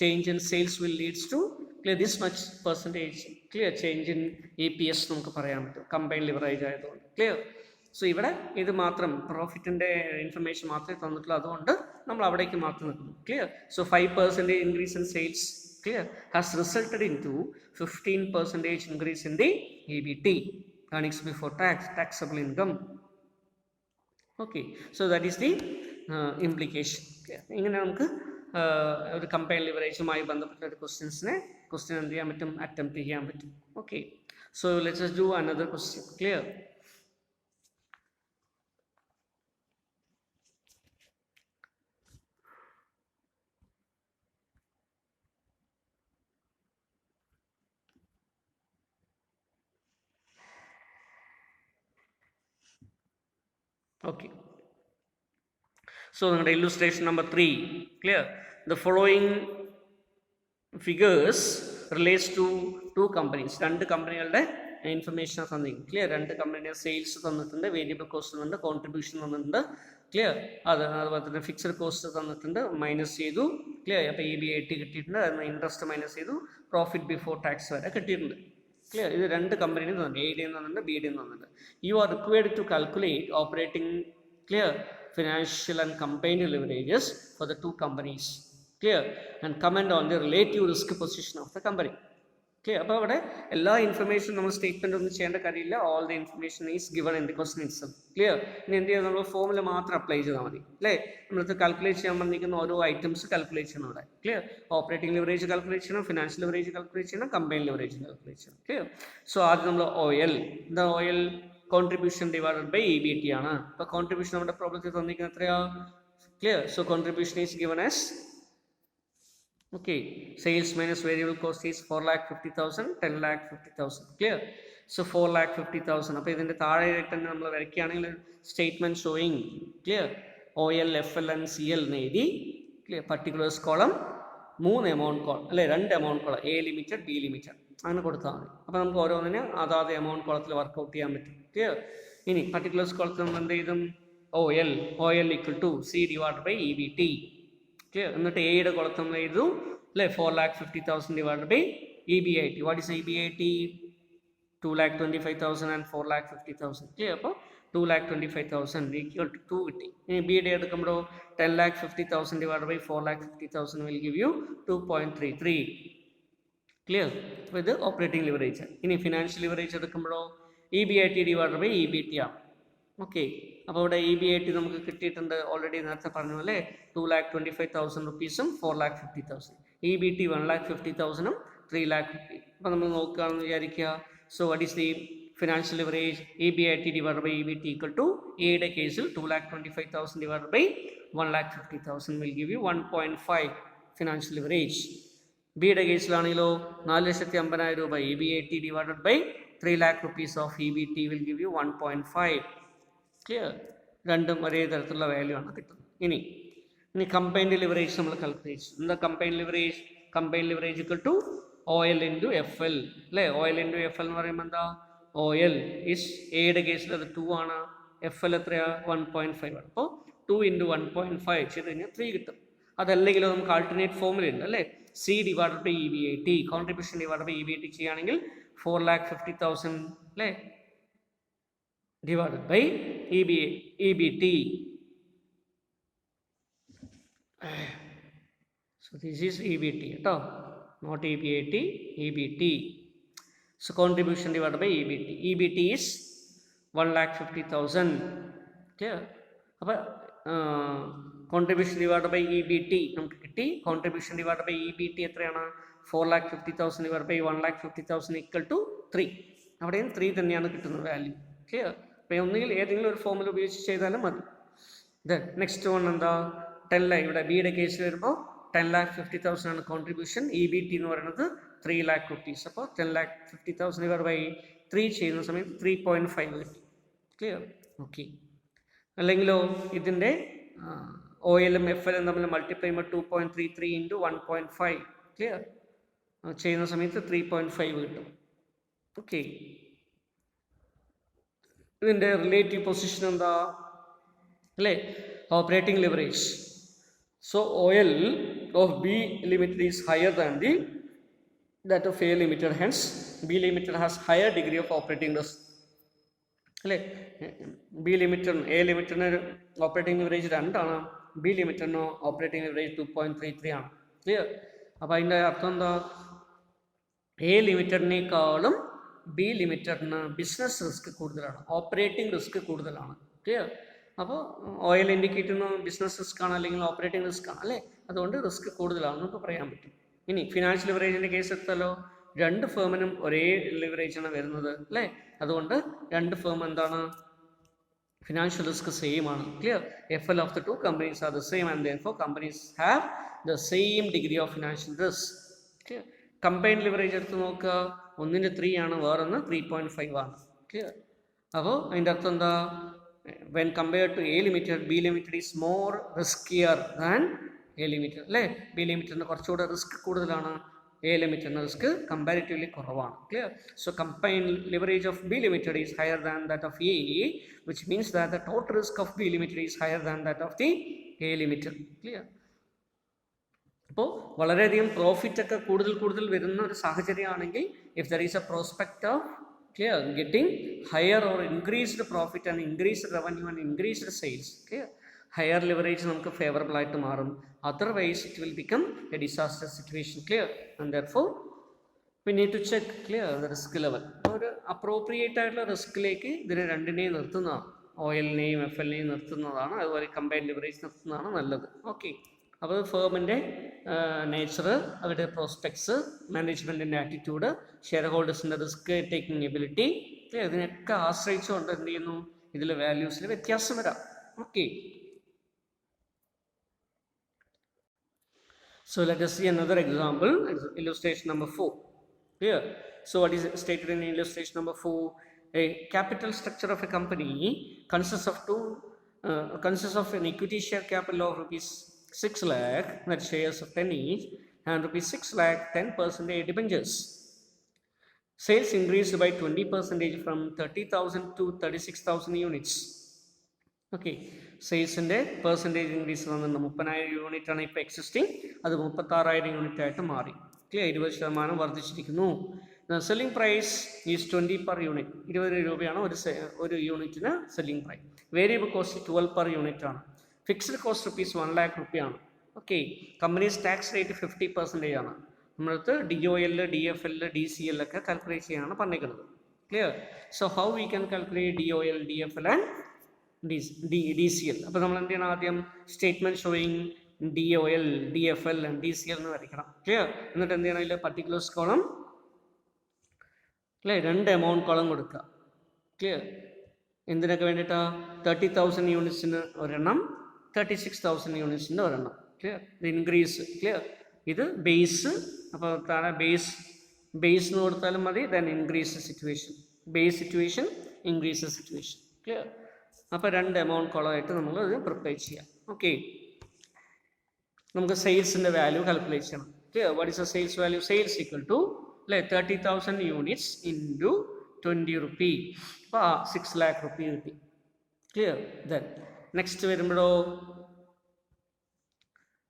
change in sales will leads to clear this much percentage clear change in EPS നമുക്ക് പറയാൻ പറ്റും, കമ്പൈൻ ലിവറേജ് ആയതുകൊണ്ട്. ക്ലിയർ. സോ ഇവിടെ ഇത് മാത്രം പ്രോഫിറ്റിൻ്റെ ഇൻഫർമേഷൻ മാത്രമേ തന്നിട്ടുള്ളൂ, അതുകൊണ്ട് നമ്മൾ അവിടേക്ക് മാത്രം നിൽക്കുന്നു. Clear. So 5% increase in sales clear has resulted into 15% increase in the EBT, earnings before tax, taxable income. Okay, so that is the implication. ഇങ്ങനെ നമുക്ക് ഒരു കമ്പൈൻ ലിവറേജുമായി ബന്ധപ്പെട്ട ഒരു ക്വസ്റ്റ്യൻ എന്ത് ചെയ്യാൻ പറ്റും, അറ്റംപ്റ്റ് ചെയ്യാൻ പറ്റും. Okay, so let's do another question. Clear. Okay, so the illustration number 3, clear. The following figures relates to two companies. രണ്ട് കമ്പനികളുടെ ഇൻഫർമേഷൻ തന്നിട്ടുണ്ട്. ക്ലിയർ. രണ്ട് കമ്പനിയുടെ സെയിൽസ് തന്നിട്ടുണ്ട്, വേരിയബിൾ കോസ്റ്റ് തന്നിട്ടുണ്ട്, കോൺട്രിബ്യൂഷൻ തന്നിട്ടുണ്ട്. ക്ലിയർ. അതുപോലെ തന്നെ ഫിക്സഡ് കോസ്റ്റ് തന്നിട്ടുണ്ട്, മൈനസ് ചെയ്തു. ക്ലിയർ. അപ്പോൾ EBIT കിട്ടിയിട്ടുണ്ട്, അതിന് ഇൻട്രസ്റ്റ് മൈനസ് ചെയ്തു, പ്രോഫിറ്റ് ബിഫോർ ടാക്സ് വരെ കിട്ടിയിട്ടുണ്ട്. ക്ലിയർ. ഇത് രണ്ട് കമ്പനിയിൽ തന്നിട്ടുണ്ട്, എയുടെയും തന്നിട്ടുണ്ട്, ബിയുടെയും തന്നിട്ടുണ്ട്. You are required to calculate operating clear financial and combined leverages for the two companies. Clear. And comment on the relative risk position of the company. Clear. അപ്പോൾ അവിടെ എല്ലാ ഇൻഫർമേഷനും നമ്മൾ സ്റ്റേറ്റ്മെന്റ് ഒന്നും ചെയ്യേണ്ട കാര്യമില്ല. All the information is given in the question itself. Clear. ഇനി എന്ത് ചെയ്യുക, നമ്മൾ ഫോമുല മാത്രം അപ്ലൈ ചെയ്താൽ മതി അല്ലേ. നമ്മളത് കാൽക്കുലേറ്റ് ചെയ്യാൻ പറഞ്ഞിരിക്കുന്ന ഓരോ ഐറ്റംസ് കാൽക്കുലേറ്റ് ചെയ്യണം അവിടെ. ക്ലിയർ. ഓപ്പറേറ്റിംഗ് ലിവറേജ് കാൽക്കുലേറ്റ് ചെയ്യണം, ഫിനാൻഷ്യൽ ലിവറേജ് കാൽക്കുലേറ്റ് ചെയ്യണം, കമ്പൈൻ ലിവറേജ് കാൽക്കുലേറ്റ് ചെയ്യണം. ക്ലിയർ. സോ ആദ്യം നമ്മൾ ഓയിൽ, എന്താ OL, contribution divided by EBT ആണ്. അപ്പോൾ കോൺട്രിബ്യൂഷൻ നമ്മുടെ പ്രോബ്ലത്തിൽ തന്നിരിക്കുന്നത് എത്രയാ? Clear. So contribution is given as okay, sales minus variable cost is 4,50,000, 10,50,000. clear. So 4,50,000. അപ്പോൾ ഇതിന്റെ താഴെയായിട്ട് തന്നെ നമ്മൾ വരയ്ക്കുകയാണെങ്കിൽ statement showing clear OL FL and CL എന്ന് എഴുതി clear. Particulars column 3 amount column അല്ലെ, 2 amount column, A limited B limited അങ്ങനെ കൊടുത്താൽ മതി. അപ്പോൾ നമുക്ക് ഓരോന്നിനും അതാത് എമൗണ്ട് കോളത്തിൽ വർക്ക്ഔട്ട് ചെയ്യാൻ പറ്റും. ക്ലിയർ. ഇനി പർട്ടിക്കുലേഴ്സ് കോളത്തിൽ നമ്മൾ എന്ത് ചെയ്തും OL equal to C divide by EBT. Clear. എന്നിട്ട് എയുടെ കോളത്തിൽ നമ്മൾ എഴുതും അല്ലേ, 4,50,000 divide by EBIT. What is EBIT? 2,25,000 and 4,50,000. Clear. അപ്പോൾ 2,25,000 ഈക്വൽ ടു 2 കിട്ടി. ഇനി ബിയുടെ എടുക്കുമ്പോഴോ 10,50,000 divide by 4,50,000 will give you 2.33. Clear. അപ്പോൾ ഇത് ഓപ്പറേറ്റിംഗ് ലിവറേജ്. ഇനി ഫിനാൻഷ്യൽ ലിവറേജ് എടുക്കുമ്പോഴോ EBIT ഡിവൈഡ് ബൈ EBT ആണ്. ഓക്കെ. അപ്പോൾ ഇവിടെ EBIT നമുക്ക് കിട്ടിയിട്ടുണ്ട് ഓൾറെഡി, നേരത്തെ പറഞ്ഞു അല്ലേ, 2,25,000 റുപ്പീസും 4,50,000. EBT 1,50,000ഉം 3,50,000. അപ്പോൾ നമ്മൾ നോക്കുകയാണെന്ന് വിചാരിക്കുക. So what is the financial leverage? EBIT divide by EBT equal to എയുടെ കേസിൽ 2,25,000 divide by 1,50,000 will give you 1.5 financial leverage. ബിയുടെ കേസിലാണെങ്കിലോ 4,50,000 രൂപ EBIT divided by 3,00,000 rupees of EBT will give you 1.5. Clear. രണ്ടും ഒരേ തരത്തിലുള്ള വാല്യൂ ആണ് കിട്ടുന്നത്. ഇനി കമ്പൈൻഡ് ലിവറേജ് നമ്മൾ കാൽക്കുലേറ്റ് ചെയ്യും. എന്താ combined leverage? Combined leverage equal to OL into FL അല്ലേ. OL ഇൻറ്റു FL എന്ന് പറയുമ്പോൾ എന്താ, OL ഇസ് എയുടെ കേസിൽ അത് 2 ആണ്, FL എത്രയാണ് 1.5 ആണ്. അപ്പോൾ 2 ഇൻറ്റു 1.5 ചെയ്ത് കഴിഞ്ഞാൽ 3 കിട്ടും. അതല്ലെങ്കിലും നമുക്ക് ആൾട്ടർനേറ്റ് ഫോമുല ഉണ്ട് അല്ലേ, C divide by EBIT, contribution divide by EBIT ചെയ്യുകയാണെങ്കിൽ 4,50,000 അല്ലേ divided by EBT. So this is EBT, not EBIT, EBT. So contribution divided by EBT. EBT is 1,50,000. Clear? Contribution divided by EBT നമുക്ക് കിട്ടി. Contribution divided by EBT എത്രയാണ്? 4,50,000 divided by 1,50,000 equal to 3. അവിടെയും 3 തന്നെയാണ് കിട്ടുന്ന value. Clear. അപ്പോൾ ഒന്നുകിൽ ഏതെങ്കിലും ഒരു ഫോമുല ഉപയോഗിച്ച് ചെയ്താലും മതി. നെക്സ്റ്റ് വൺ എന്താ, 10,00,000. ഇവിടെ ബിയുടെ കേസിൽ വരുമ്പോൾ 10,50,000 ആണ് കോൺട്രിബ്യൂഷൻ. EBT എന്ന് പറയുന്നത് 3,00,000 rupees. അപ്പോൾ 10,50,000 ഡിവൈഡ് ബൈ 3 ചെയ്യുന്ന സമയത്ത് 3.5 കിട്ടി. ക്ലിയർ. ഓക്കെ. അല്ലെങ്കിലോ ഇതിൻ്റെ OLഉം FLഉം തമ്മിൽ മൾട്ടിപ്ലൈ ചെയ്യുമ്പോൾ 2.33 ഇൻറ്റു 1.5. ക്ലിയർ. ചെയ്യുന്ന സമയത്ത് 3.5 കിട്ടും. ഓക്കെ. ഇതിൻ്റെ റിലേറ്റീവ് പൊസിഷൻ എന്താ അല്ലേ, operating leverage. So OL of B limited is higher than the that of A limited. Hence B limited has higher degree of operating risk അല്ലേ. B ലിമിറ്റഡ് A ലിമിറ്റഡിന് operating leverage 2 ആണ്, B ലിമിറ്റഡിന് operating leverage 2.33 ആണ്. Clear. അപ്പോൾ അതിൻ്റെ അർത്ഥം എന്താ, A ലിമിറ്റഡിനേക്കാളും B ലിമിറ്റഡിന് ബിസിനസ് റിസ്ക് കൂടുതലാണ്, ഓപ്പറേറ്റിംഗ് റിസ്ക് കൂടുതലാണ്. ക്ലിയർ. അപ്പോൾ OL ഇൻഡിക്കേറ്റ് ചെയ്യുന്ന ബിസിനസ് റിസ്ക് ആണ് അല്ലെങ്കിൽ ഓപ്പറേറ്റിംഗ് റിസ്ക് ആണ് അല്ലേ, അതുകൊണ്ട് റിസ്ക് കൂടുതലാണെന്ന് നമുക്ക് പറയാൻ പറ്റും. ഇനി ഫിനാൻഷ്യൽ ലിവറേജിൻ്റെ കേസ് എടുത്താലോ 2 ഫേമിനും ഒരേ ലിവറേജാണ് വരുന്നത് അല്ലേ, അതുകൊണ്ട് 2 ഫേം എന്താണ്, ഫിനാൻഷ്യൽ റിസ്ക് സെയിം ആണ്. Clear. FL of the 2 companies are the same and therefore companies have the same degree of financial risk. Clear. Combined leverage എടുത്ത് നോക്കുക, ഒന്നിൻ്റെ 3 ആണ്, വേറൊന്ന് 3.5 ആണ്. ക്ലിയർ. അപ്പോൾ അതിൻ്റെ അർത്ഥം എന്താ, when compared to A limited, B limited is more riskier than A limited അല്ലേ. B limitedന് കുറച്ചുകൂടെ റിസ്ക് കൂടുതലാണ്, A limitedന് റിസ്ക് കമ്പാരിറ്റീവ്ലി കുറവാണ്. Clear. So combined leverage of B limited is higher than that of A, which means that the total risk of B limited is higher than that of the A limited. Clear. അപ്പോൾ വളരെയധികം profit ഒക്കെ കൂടുതൽ വരുന്ന ഒരു സാഹചര്യമാണെങ്കിൽ, if there is a prospect of clear getting higher or increased profit and increased revenue and increased sales, clear, higher leverage നമുക്ക് favourable ആയിട്ട് മാറും. Otherwise it will become a disaster situation. Clear. And therefore we need to check clear the risk level. ഒരു appropriate ആയിട്ടുള്ള റിസ്കിലേക്ക് ഇതിനെ രണ്ടിനെയും നിർത്തുന്നതാണ്, ഓയിലിനെയും FLനെയും നിർത്തുന്നതാണ്, അതുപോലെ combined leverage നിർത്തുന്നതാണ് നല്ലത്. ഓക്കെ, അപ്പോൾ ഫേമിൻ്റെ നേച്ചർ, അവരുടെ പ്രോസ്പെക്ട്സ്, മാനേജ്മെൻറ്റിൻ്റെ ആറ്റിറ്റ്യൂഡ്, ഷെയർ ഹോൾഡേഴ്സിൻ്റെ റിസ്ക് ടേക്കിംഗ് എബിലിറ്റി, ഇതിനൊക്കെ ആശ്രയിച്ചുകൊണ്ട് എന്ത് ചെയ്യുന്നു, ഇതിലെ വാല്യൂസിൽ വ്യത്യാസം വരാം. Okay, so let us see another example, illustration number 4. Here, so what is stated in illustration number 4? A capital structure of a company consists of an equity share capital of rupees 6 lakh, that shares of 10 each, and rupees 6 lakh 10% debentures. Sales increased by 20% from 30,000 to 36,000 units. Okay, സെയിൽസിൻ്റെ percentage increase വന്നിട്ടുണ്ട്. 30,000 unit ആണ് ഇപ്പോൾ existing, അത് 36,000 unit ആയിട്ട് മാറി. Clear, 20% വർദ്ധിച്ചിരിക്കുന്നു. Selling price is 20 per unit, 20 രൂപയാണ് ഒരു യൂണിറ്റിന് selling price. Variable cost 12 per unit ആണ്. ഫിക്സ്ഡ് കോസ്റ്റ് rupees 1 lakh രൂപയാണ്. ഓക്കെ, കമ്പനീസ് ടാക്സ് റേറ്റ് 50% ആണ്. നമ്മളടുത്ത് DOL, DFL, DCL ഒക്കെ കാൽക്കുലേറ്റ് ചെയ്യാനാണ് പറഞ്ഞിരിക്കുന്നത്. Clear, so how we can calculate DOL, DFL and DCL? അപ്പോൾ നമ്മൾ എന്ത് ചെയ്യണം, ആദ്യം statement showing DOL, DFL and DCL എന്ന് വരയ്ക്കണം. ക്ലിയർ, എന്നിട്ട് എന്ത് ചെയ്യണം, അതിൽ പർട്ടിക്കുലേഴ്സ് കോളം, അല്ലേ, 2 എമൗണ്ട് കോളം കൊടുക്കുക. ക്ലിയർ, എന്തിനൊക്കെ വേണ്ടിയിട്ടാണ്? 30,000 യൂണിറ്റ്സിന് ഒരെണ്ണം, 36,000 യൂണിറ്റ്സിൻ്റെ ഒരെണ്ണം. ക്ലിയർ, ഇത് ഇൻക്രീസ്. ക്ലിയർ, ഇത് ബേസ്, അപ്പോൾ താഴെ ബേസ് എന്ന് കൊടുത്താലും മതി. Then increase situation, base situation, increase situation. Clear, അപ്പോൾ 2 എമൗണ്ട് കോളമായിട്ട് നമ്മൾ ഇത് പ്രിപ്പയർ ചെയ്യാം. ഓക്കെ, നമുക്ക് സെയിൽസിൻ്റെ വാല്യൂ കാൽക്കുലേറ്റ് ചെയ്യണം. Clear, what is the sales value? Sales equal to, അല്ലേ, 30,000 യൂണിറ്റ്സ് ഇൻറ്റു 20 rupee, അപ്പോൾ 6 lakh rupee കിട്ടി. ക്ലിയർ, ദെൻ നെക്സ്റ്റ് വരുമ്പോഴോ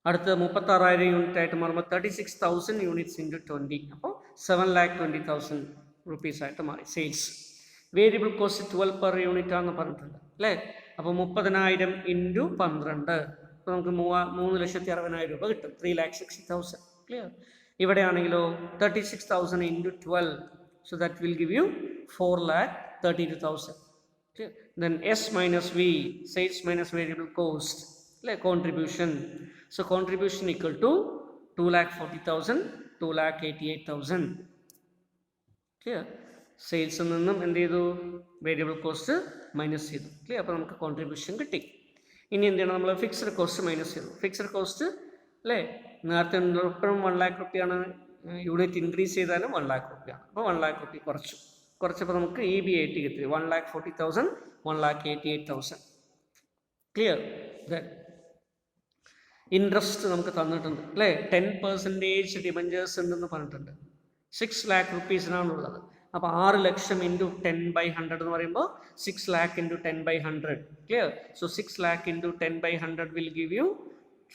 അടുത്ത 36,000 യൂണിറ്റ് ആയിട്ട് മാറുമ്പോൾ 36,000 യൂണിറ്റ്സ് ഇൻറ്റു 20, അപ്പോൾ 7,20,000 rupees ആയിട്ട് മാറി sales. Variable cost 12 per unit ആണെന്ന് പറഞ്ഞിട്ടുണ്ട്, അല്ലേ. അപ്പോൾ 30,000 ഇൻറ്റു 12, അപ്പോൾ നമുക്ക് 3,60,000 രൂപ കിട്ടും, 3,60,000. ക്ലിയർ, ഇവിടെയാണെങ്കിലോ 36,000 into 12, so that will give you 4,32,000. Clear, then S minus V, sales minus variable cost, like contribution. So contribution equal to 2,40,000, 2,88,000. Clear, സെയിൽസിൽ നിന്നും എന്ത് ചെയ്തു, വേരിയബിൾ കോസ്റ്റ് മൈനസ് ചെയ്തു. ക്ലിയർ, അപ്പോൾ നമുക്ക് കോൺട്രിബ്യൂഷൻ കിട്ടി. ഇനി എന്ത് ചെയ്യണം, നമ്മൾ ഫിക്സ്ഡ് കോസ്റ്റ് മൈനസ് ചെയ്തു. ഫിക്സ്ഡ് കോസ്റ്റ്, അല്ലേ, നേരത്തെ എപ്പോഴും 1 lakh രൂപയാണ്, യൂണിറ്റ് ഇൻക്രീസ് ചെയ്താലും 1 lakh രൂപയാണ്. അപ്പോൾ 1 lakh രൂപ കുറച്ചപ്പോൾ നമുക്ക് EBIT കിട്ടി 1,40,000, 1,88,000. ക്ലിയർ, ഇൻട്രസ്റ്റ് നമുക്ക് തന്നിട്ടുണ്ട്, അല്ലേ, 10% ഡിബഞ്ചേഴ്സ് ഉണ്ടെന്ന് പറഞ്ഞിട്ടുണ്ട്. 6 lakh rupees-നാണുള്ളത്. അപ്പോൾ 6 ലക്ഷം ഇൻറ്റു 10/100 എന്ന് പറയുമ്പോൾ 6 lakh into 10/100. Clear, so 6 lakh into 10/100 will give U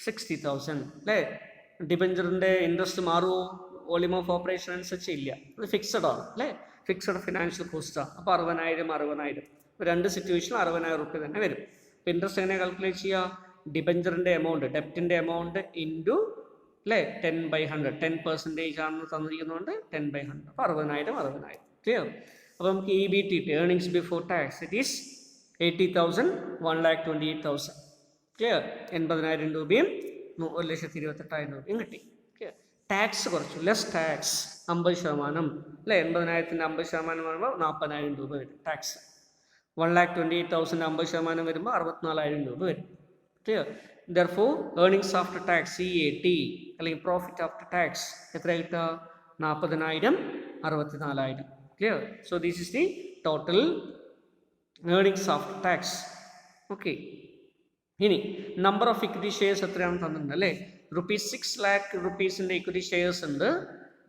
60,000. അല്ലേ, ഡിബഞ്ചറിൻ്റെ ഇൻട്രസ്റ്റ് മാറുമോ? വോളിയം ഓഫ് ഓപ്പറേഷൻ അനുസരിച്ച് ഇല്ല, അത് ഫിക്സഡ് ആണ്, അല്ലേ, ഫിക്സഡ് ഫിനാൻഷ്യൽ കോസ്റ്റാണ്. അപ്പോൾ 60,000, ഇപ്പോൾ 2 സിറ്റുവേഷനിൽ 60,000 രൂപ തന്നെ വരും. അപ്പോൾ ഇൻട്രസ്റ്റ് എങ്ങനെ കാൽക്കുലേറ്റ് ചെയ്യുക? ഡിബഞ്ചറിൻ്റെ എമൗണ്ട്, ഡെപ്റ്റിൻ്റെ എമൗണ്ട് ഇൻറ്റു, അല്ലേ, 10/100, 10% ആണെന്ന് തന്നിരിക്കുന്നതുകൊണ്ട് 10/100, അപ്പോൾ 60,000. ക്ലിയർ, അപ്പോൾ നമുക്ക് EBT, earnings before tax, it is 80,000, 1,28,000. Clear, 80,000 രൂപയും 1,28,000 രൂപയും കിട്ടി. ക്ലിയർ, ടാക്സ് കുറച്ചു, ലെസ് ടാക്സ്, 50%, അല്ലേ, 80,000-ൻ്റെ 50% വരുമ്പോൾ 40,000 രൂപ വരും ടാക്സ്. 1,28,000 50% വരുമ്പോൾ 64,000 രൂപ വരും. Clear, therefore earnings after tax, EAT, അല്ലെങ്കിൽ പ്രോഫിറ്റ് ആഫ്റ്റർ ടാക്സ് എത്ര കിട്ടുക? 40,000, 64,000. Clear, so this is the total earnings after tax. Okay, ഇനി നമ്പർ ഓഫ് ഇക്വിറ്റി ഷെയർസ് എത്രയാണെന്ന് തന്നിട്ടുണ്ട്, അല്ലേ. ₹6 lakh ഇക്വിറ്റി ഷെയർസ് ഉണ്ട്.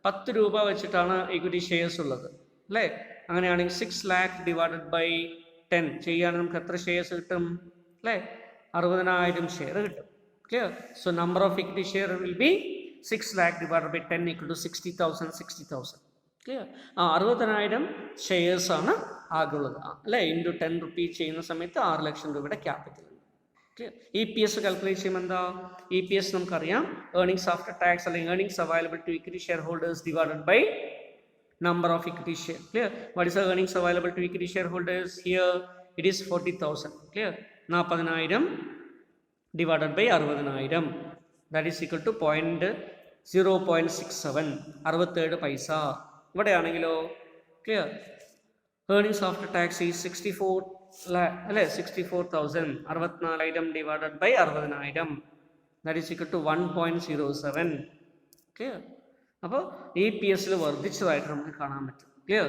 10 രൂപ വെച്ചിട്ടാണ് ഇക്വിറ്റി ഷെയർസ് ഉള്ളത്, അല്ലേ. അങ്ങനെയാണെങ്കിൽ 6 lakh ഡിവൈഡഡ് ബൈ 10 ചെയ്യുകയാണെങ്കിൽ നമുക്ക് എത്ര ഷെയർസ് കിട്ടും, അല്ലേ, 60,000 ഷെയർ കിട്ടും. Clear, so number of equity share will be 6 lakh divided by 10 equal to 60,000. Clear, 60,000 ഷെയർസാണ് ആകെ ഉള്ളത്, അല്ലേ. ഇൻറ്റു 10 rupees ചെയ്യുന്ന സമയത്ത് 6 ലക്ഷം രൂപയുടെ ക്യാപിറ്റൽ. ക്ലിയർ, EPS കാൽക്കുലേറ്റ് ചെയ്യുമ്പോൾ എന്താ? EPS നമുക്കറിയാം, ഏർണിങ്സ് ആഫ്റ്റർ ടാക്സ് അല്ലെങ്കിൽ earnings available to equity shareholders divided by number of equity share. Clear? What is the earnings available to equity shareholders? Here it is 40,000. Clear? 40,000 divided by 60,000. That is equal to 0.67. 67 paisa. What is it? Clear? Earnings after tax is 64,000. 64,000 divided by 60,000. That is equal to 1.07. Clear? അപ്പോൾ EPS വർദ്ധിച്ചതായിട്ട് നമുക്ക് കാണാൻ പറ്റും. Clear?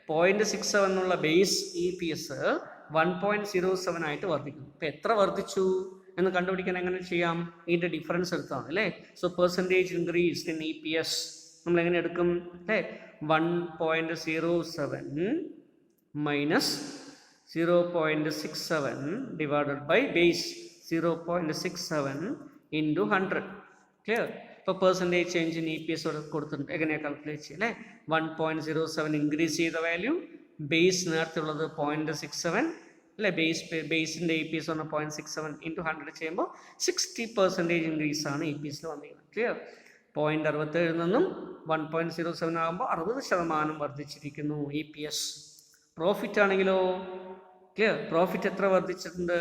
0.67 എന്നുള്ള base EPS 1.07 ആയിട്ട് വർദ്ധിക്കുന്നു. അപ്പോൾ എത്ര വർദ്ധിച്ചു എന്ന് കണ്ടുപിടിക്കാൻ എങ്ങനെ ചെയ്യാം? ഇതിൻ്റെ ഡിഫറൻസ് എടുത്താണ് അല്ലേ. So percentage increase in EPS നമ്മൾ എങ്ങനെ എടുക്കും അല്ലേ? 1.07 minus 0.67 divided by base 0.67 into 100. Clear? ഇപ്പോൾ പെർസെൻറ്റേജ് ചേഞ്ച് ഇൻ EPS കൊടുത്തിട്ടുണ്ട്. എങ്ങനെയാണ് കാൽക്കുലേറ്റ് ചെയ്യുക അല്ലേ? 1.07 ഇൻക്രീസ് ചെയ്ത വാല്യൂ, ബേസ് നേരത്തെ ഉള്ളത് 0.67 അല്ലേ, ബേസിൻ്റെ EPS വന്ന 0.67 ഇൻറ്റു 100 ചെയ്യുമ്പോൾ 60% ഇൻക്രീസ് ആണ് EPSൽ വന്നിരിക്കുന്നത്. ക്ലിയർ? 0.67 നിന്നും 1.07 ആകുമ്പോൾ 60% വർദ്ധിച്ചിരിക്കുന്നു EPS. പ്രോഫിറ്റ് ആണെങ്കിലോ ക്ലിയർ, പ്രോഫിറ്റ് എത്ര വർദ്ധിച്ചിട്ടുണ്ട്?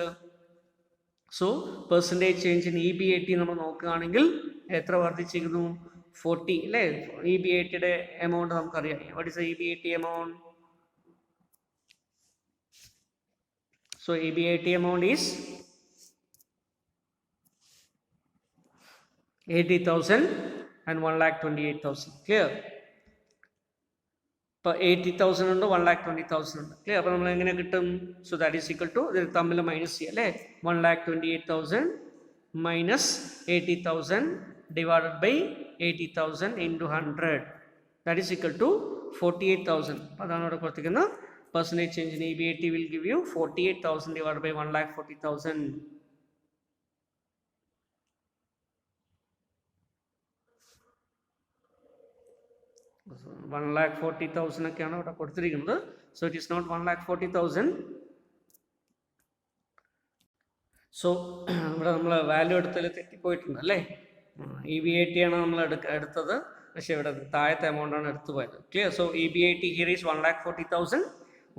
So percentage change in EBIT നമ്മൾ നോക്കുകയാണെങ്കിൽ എത്ര വർദ്ധിച്ചിരിക്കുന്നു? 40 അല്ലേ. EBITയുടെ എമൗണ്ട് നമുക്കറിയാം. What is EBIT amount? So EBIT amount is 80,000 and 1,28,000. Clear? ഇപ്പോൾ 80,000 ഉണ്ട്, 1,20,000 ഉണ്ട്. ക്ലിയർ? അപ്പോൾ നമ്മൾ എങ്ങനെ കിട്ടും? So that is equal to ഇത് തമ്മിൽ മൈനസ് ചെയ്യുക അല്ലേ. 1,28,000 minus 80,000 divided by 80,000 into 100. That is equal to 48,000. അതാണ് ഇവിടെ കൊടുത്തിരിക്കുന്ന percentage change in EBIT will give you 48,000 divided by 1,40,000. 1,40,000 ഒക്കെയാണ് ഇവിടെ കൊടുത്തിരിക്കുന്നത്. So it is not 1,40,000. So ഇവിടെ നമ്മൾ വാല്യൂ എടുത്തതിൽ തെറ്റിപ്പോയിട്ടുണ്ട് അല്ലേ. EBIT ആണ് നമ്മൾ എടുത്തത്, പക്ഷേ ഇവിടെ താഴത്തെ എമൗണ്ടാണ് എടുത്തു പോയത്. Clear? So EBIT here is 1,40,000,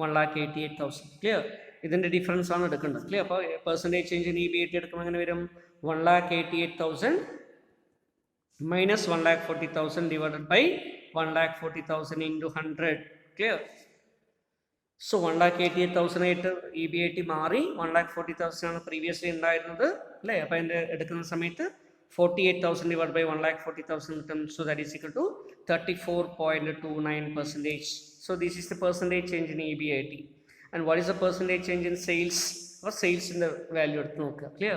1,88,000. Clear? ഇതിൻ്റെ ഡിഫറൻസ് ആണ് എടുക്കേണ്ടത്. ക്ലിയർ? അപ്പോൾ പെർസെൻറ്റേജ് ചേഞ്ച് ഇൻ EBIT എടുക്കുമ്പോൾ എങ്ങനെ വരും? 1,88,000 minus 1,40,000 divided by 1,40,000 into 100. Clear? So 1,88,000 ആയിട്ട് EBIT മാറി. 1,40,000 ആണ് പ്രീവിയസ്ലി ഉണ്ടായിരുന്നത് അല്ലേ. അപ്പോൾ അതിൻ്റെ എടുക്കുന്ന സമയത്ത് 48,000 divided by 1,40,000 കിട്ടും. So that is equal to 34.29%. So this is the percentage change in EBIT. And what is the percentage change in sales? Or sales in the value എടുത്ത് നോക്കുക. Clear?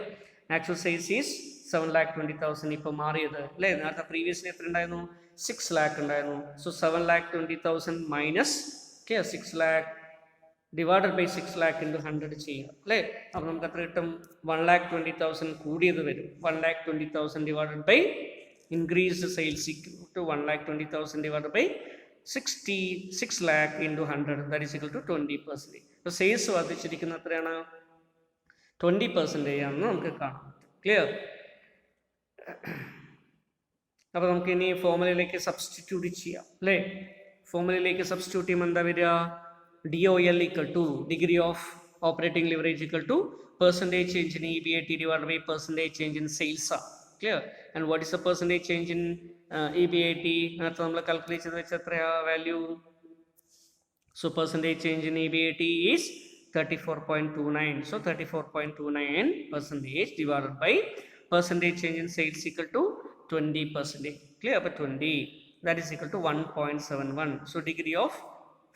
Actual sales is 7,20,000. ഇപ്പോൾ മാറിയത് അല്ലേ. നേരത്തെ previously എത്ര ഉണ്ടായിരുന്നു? 6 lakh ഉണ്ടായിരുന്നു. So 7,20,000 minus 6 lakh divided by 6 lakh into 100 ചെയ്യുക അല്ലേ. അപ്പോൾ നമുക്ക് എത്ര കിട്ടും? 1,20,000 കൂടിയത് വരും. 1,20,000 divided by increased sales equal to 1,20,000 divided by 6 lakh into 100. That is equal to 20%. അപ്പോൾ സെയിൽസ് വർദ്ധിച്ചിരിക്കുന്ന എത്രയാണ്? 20% ആണെന്ന് നമുക്ക് കാണാം. ക്ലിയർ? അപ്പോൾ നമുക്ക് ഇനി ഫോർമുലയിലേക്ക് സബ്സ്റ്റിറ്റ്യൂട്ട് ചെയ്യാം അല്ലേ. ഫോർമുലയിലേക്ക് സബ്സ്റ്റിറ്റ്യൂട്ട് ചെയ്യുമ്പോൾ എന്താ വരിക? DOL equal to degree of operating leverage equal to percentage change in EBIT divided by percentage change in sales. Clear? And what is the percentage change in EBIT? നേരത്തെ നമ്മൾ കാൽക്കുലേറ്റ് ചെയ്ത് വെച്ച എത്രയാ value? So percentage change in EBIT is 34.29. So 34.29% divided by percentage change in sales equal to 20%. Clear? But 20 that is equal to 1.71. So degree of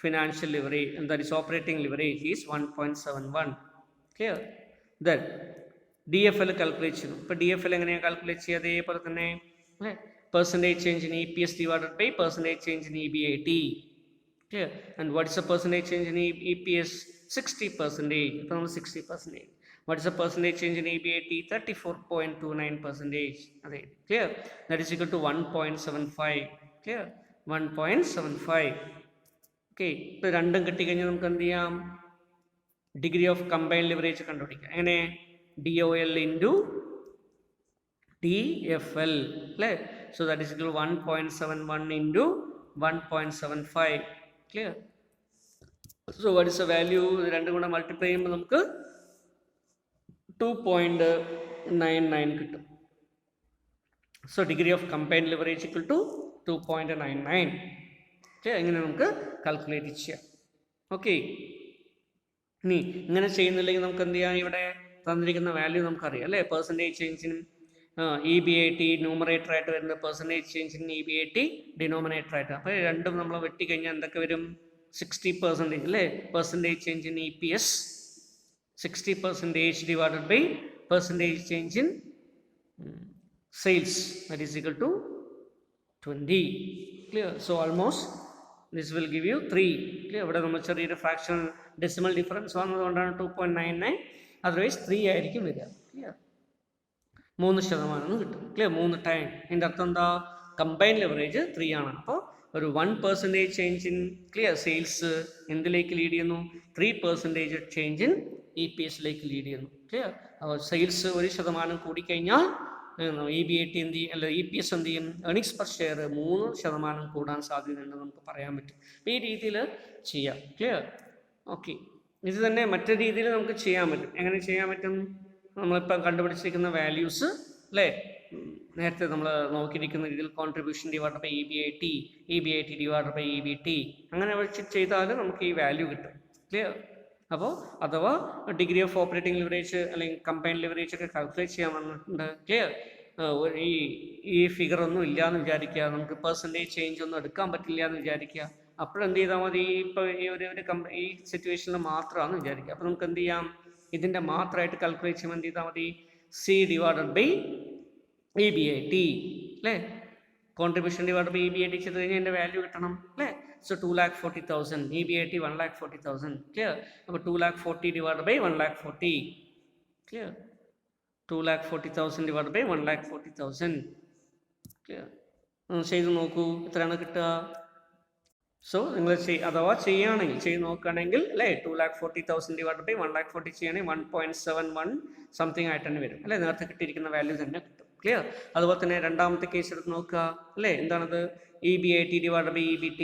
financial leverage, and that is operating leverage, is 1.71. Clear? Then DFL calculation. ഇപ്പോൾ DFL എങ്ങനെയാണ് calculate ചെയ്യുക? അതേപോലെ തന്നെ അല്ലേ. Percentage change in EPS divided by percentage change in EBIT. Clear? And what is the percentage change in EPS? 60%. ഇപ്പോൾ നമ്മൾ 60%. What is the percentage change in EBIT? 34.29%. അതെ. Clear? That is equal to 1.75. Clear? 1.75. Okay. ഇപ്പോൾ രണ്ടും കിട്ടിക്കഴിഞ്ഞാൽ നമുക്ക് എന്ത് ചെയ്യാം? Degree of combined leverage കണ്ടുപിടിക്കാം. എങ്ങനെ? DOL ഇൻറ്റു DFL അല്ലേ. So that is equal 1.71 into 1.75. Clear? So what is the value? രണ്ടും കൂടെ മൾട്ടിപ്ലൈ ചെയ്യുമ്പോൾ നമുക്ക് 2.99 കിട്ടും. So degree of combined leverage equal to 2.99. Okay, ഇങ്ങനെ നമുക്ക് കാൽക്കുലേറ്റ് ചെയ്യാം. ഓക്കെ, ഇനി ഇങ്ങനെ ചെയ്യുന്നില്ലെങ്കിൽ നമുക്ക് എന്ത് ചെയ്യാം? ഇവിടെ തന്നിരിക്കുന്ന വാല്യൂ നമുക്കറിയാം അല്ലേ? പെർസെൻറ്റേജ് ചേഞ്ചിനും EBIT ന്യൂമറേറ്റർ ആയിട്ട് വരുന്ന പെർസെൻറ്റേജ് ചേഞ്ചിന് EBIT ഡിനോമിനേറ്റർ ആയിട്ട്. അപ്പോൾ രണ്ടും നമ്മൾ വെട്ടിക്കഴിഞ്ഞാൽ എന്തൊക്കെ വരും? 60% അല്ലേ? Percentage change in EPS 60% divided by percentage change in sales, that is equal to 20. Clear? So almost this will give you 3. Clear? ഇവിടെ നമ്മൾ ചെറിയൊരു ഫ്രാക്ഷണൽ ഡെസിമൽ ഡിഫറൻസ് വന്നതുകൊണ്ടാണ് 2.99, അതർവൈസ് 3 ആയിരിക്കും വരിക. ക്ലിയർ? 3% കിട്ടും. ക്ലിയർ? 3 ടൈം. ഇതിൻ്റെ അർത്ഥം എന്താ? കമ്പൈൻ ലെവറേജ് 3 ആണ്. അപ്പോൾ ഒരു 1% ചേഞ്ച് ഇൻ ക്ലിയർ സെയിൽസ് എന്തിലേക്ക് ലീഡ് ചെയ്യുന്നു? 3% ചേഞ്ച് ഇൻ EPSലേക്ക് ലീഡ് ചെയ്യുന്നു. ക്ലിയർ? അപ്പോൾ സെയിൽസ് 1% കൂടിക്കഴിഞ്ഞാൽ EBIT എന്ത് ചെയ്യും? അല്ല, EPS എന്ത് ചെയ്യും? ഏർണിങ്സ് പെർ ഷെയർ 3% കൂടാൻ സാധ്യതയുണ്ടെന്ന് നമുക്ക് പറയാൻ പറ്റും. അപ്പോൾ ഈ രീതിയിൽ ചെയ്യാം. ക്ലിയർ? ഓക്കെ, ഇത് തന്നെ മറ്റൊരു രീതിയിൽ നമുക്ക് ചെയ്യാൻ പറ്റും. എങ്ങനെ ചെയ്യാൻ പറ്റും? നമ്മളിപ്പം കണ്ടുപിടിച്ചിരിക്കുന്ന വാല്യൂസ് അല്ലേ, നേരത്തെ നമ്മൾ നോക്കിയിരിക്കുന്ന രീതിയിൽ contribution divide by EBIT divide by EBT അങ്ങനെ വെച്ച് ചെയ്താൽ നമുക്ക് ഈ വാല്യൂ കിട്ടും. ക്ലിയർ? അപ്പോൾ അഥവാ ഡിഗ്രി ഓഫ് ഓപ്പറേറ്റിംഗ് ലിവറേജ് അല്ലെങ്കിൽ കമ്പൈൻ ലിവറേജ് ഒക്കെ കാൽക്കുലേറ്റ് ചെയ്യാൻ വന്നിട്ടുണ്ട്. ക്ലിയർ? ഈ ഫിഗർ ഒന്നും ഇല്ലയെന്ന് വിചാരിക്കുക, നമുക്ക് പെർസെൻറ്റേജ് ചേഞ്ച് ഒന്നും എടുക്കാൻ പറ്റില്ല എന്ന് വിചാരിക്കുക. അപ്പോഴെന്ത് ചെയ്താൽ മതി? ഇപ്പോൾ ഈ സിറ്റുവേഷനിൽ മാത്രമാണെന്ന് വിചാരിക്കുക. അപ്പോൾ നമുക്ക് എന്ത് ചെയ്യാം? ഇതിൻ്റെ മാത്രമായിട്ട് കാൽക്കുലേറ്റ് ചെയ്യുമ്പോൾ എന്ത് ചെയ്താൽ മതി? C ഡിവൈഡഡ് ബൈ EBIT അല്ലേ? കോൺട്രിബ്യൂഷൻ ഡിവൈഡ് ബൈ EBIT ചെയ്ത് കഴിഞ്ഞാൽ എൻ്റെ വാല്യൂ കിട്ടണം അല്ലേ? So 2,40,000, EBIT 1,40,000. Clear? അപ്പോൾ 2,40,000 divided by 1,40,000. Clear? 2,40,000 divided by 1,40,000. Clear? ചെയ്ത് നോക്കൂ, എത്രയാണ് കിട്ടുക? സോ നിങ്ങൾ അഥവാ ചെയ്യുകയാണെങ്കിൽ ചെയ്ത് നോക്കുകയാണെങ്കിൽ അല്ലേ, 2,40,000 divided by 1,40,000 ചെയ്യുകയാണെങ്കിൽ 1.71 സംതിങ് ആയിട്ട് തന്നെ വരും അല്ലേ? നേരത്തെ കിട്ടിയിരിക്കുന്ന വാല്യൂ തന്നെ കിട്ടും. ക്ലിയർ? അതുപോലെ തന്നെ രണ്ടാമത്തെ കേസ് എടുത്ത് നോക്കുക അല്ലേ, എന്താണത്? EBIT divided by EBT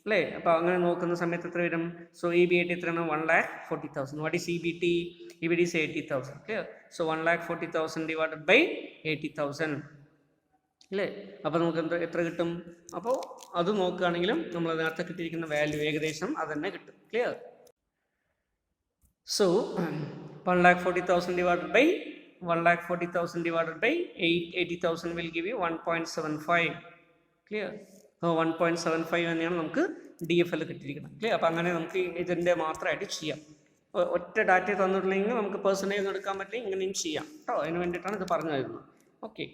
അല്ലേ? അപ്പോൾ അങ്ങനെ നോക്കുന്ന സമയത്ത് എത്ര വരും? സോ EBIT എത്രയാണ്? 1,40,000. What is EBT? EBT is 80,000. Clear? So 1,40,000 divided by 80,000 അല്ലേ? അപ്പോൾ നമുക്ക് എത്ര കിട്ടും? അപ്പോൾ അത് നോക്കുകയാണെങ്കിലും നമ്മൾ നേരത്തെ കിട്ടിയിരിക്കുന്ന വാല്യൂ ഏകദേശം അത് തന്നെ കിട്ടും. Clear? So 1,40,000 divided by 80,000 will give you 1.75. Clear? 1.75 തന്നെയാണ് നമുക്ക് DFL കിട്ടിയിരിക്കുന്നത്. ക്ലിയർ? അപ്പോൾ അങ്ങനെ നമുക്ക് ഇതിൻ്റെ മാത്രമായിട്ട് ചെയ്യാം. ഒറ്റ ഡാറ്റ തന്നിട്ടില്ലെങ്കിൽ നമുക്ക് പെർസെൻറ്റേജ് ഒന്നും എടുക്കാൻ പറ്റില്ല, ഇങ്ങനെയും ചെയ്യാം കേട്ടോ. അതിന് വേണ്ടിയിട്ടാണ് ഇത് പറഞ്ഞു തരുന്നത്. ഓക്കെ,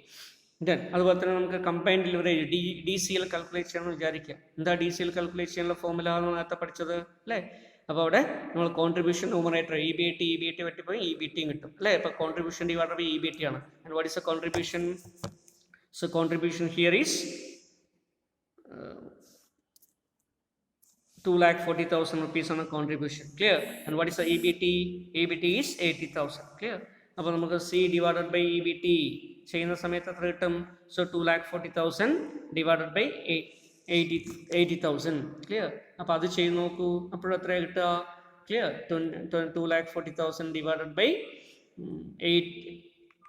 ദെൻ അതുപോലെ തന്നെ നമുക്ക് കമ്പൈൻഡ് ലിവറേജ് DCL കാൽക്കുലേറ്റ് ചെയ്യണമെന്ന് വിചാരിക്കുക. എന്താ DCL കാൽക്കുലേറ്റ് ചെയ്യാനുള്ള ഫോർമുല എന്ന് നേരത്തെ പഠിച്ചത് അല്ലേ? അപ്പോൾ അവിടെ നമ്മൾ കോൺട്രിബ്യൂഷൻ ന്യൂമറേറ്റർ EBIT വെട്ടിപ്പോയി EBT കിട്ടും അല്ലേ? ഇപ്പോൾ കോൺട്രിബ്യൂഷൻ ഡിവൈഡ് ബൈ EBT ആണ്. And what is A contribution? So contribution here is 2,40,000 rupees on a contribution. Clear? And what is the EBT? EBT is 80,000. Clear? അപ്പോൾ നമുക്ക് C divided by EBT ചെയ്യുന്ന സമയത്ത് എത്ര കിട്ടും? So 2,40,000 divided by 80,000. ക്ലിയർ? അപ്പോൾ അത് ചെയ്ത് നോക്കൂ, അപ്പോഴെത്ര കിട്ടുക? Clear? 2,40,000 divided by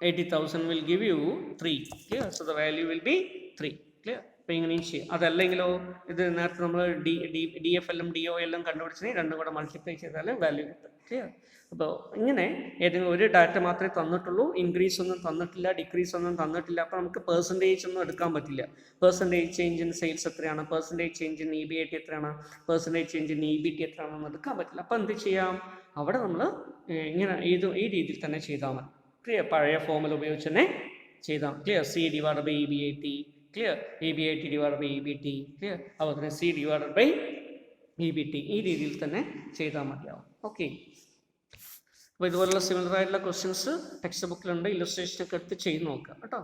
80,000 will give you 3. Clear? So the value will be 3. Clear? അപ്പോൾ ഇങ്ങനെയും ചെയ്യാം. അതല്ലെങ്കിലോ ഇത് നേരത്തെ നമ്മൾ DFL DOL കണ്ടുപിടിച്ചതിന് രണ്ടും കൂടെ മൾട്ടിപ്ലൈ ചെയ്താലും വാല്യൂ കിട്ടും. ക്ലിയർ? അപ്പോൾ ഇങ്ങനെ ഏതെങ്കിലും ഒരു ഡാറ്റ മാത്രമേ തന്നിട്ടുള്ളൂ, ഇൻക്രീസ് ഒന്നും തന്നിട്ടില്ല, ഡിക്രീസ് ഒന്നും തന്നിട്ടില്ല. അപ്പോൾ നമുക്ക് പെർസെൻറ്റേജ് ഒന്നും എടുക്കാൻ പറ്റില്ല. പെർസെൻറ്റേജ് ചേഞ്ച് ഇൻ സെയിൽസ് എത്രയാണ്, പെർസെൻറ്റേജ് ചേഞ്ച് ഇൻ EBIT എത്രയാണ്, പെർസെൻറ്റേജ് ചേഞ്ച് ഇൻ EBT എത്രയാണെന്ന് എടുക്കാൻ പറ്റില്ല. അപ്പോൾ എന്ത് ചെയ്യാം? അവിടെ നമ്മൾ ഇങ്ങനെ ഈ രീതിയിൽ തന്നെ ചെയ്താൽ മതി. ക്ലിയർ? പഴയ ഫോമുല ഉപയോഗിച്ച് തന്നെ ചെയ്താൽ. Clear? C divided by EBIT. Clear? EBIT divided by EBT. Clear? അതുപോലെ തന്നെ C divided by EBT. ഈ രീതിയിൽ തന്നെ ചെയ്താൽ മതിയാവും. ഓക്കെ, അപ്പോൾ ഇതുപോലുള്ള സിമിലർ ആയിട്ടുള്ള ക്വസ്റ്റ്യൻസ് ടെക്സ്റ്റ് ബുക്കിലുണ്ട്, ഇല്ലസ്ട്രേഷനൊക്കെ എടുത്ത് ചെയ്ത് നോക്കുക കേട്ടോ.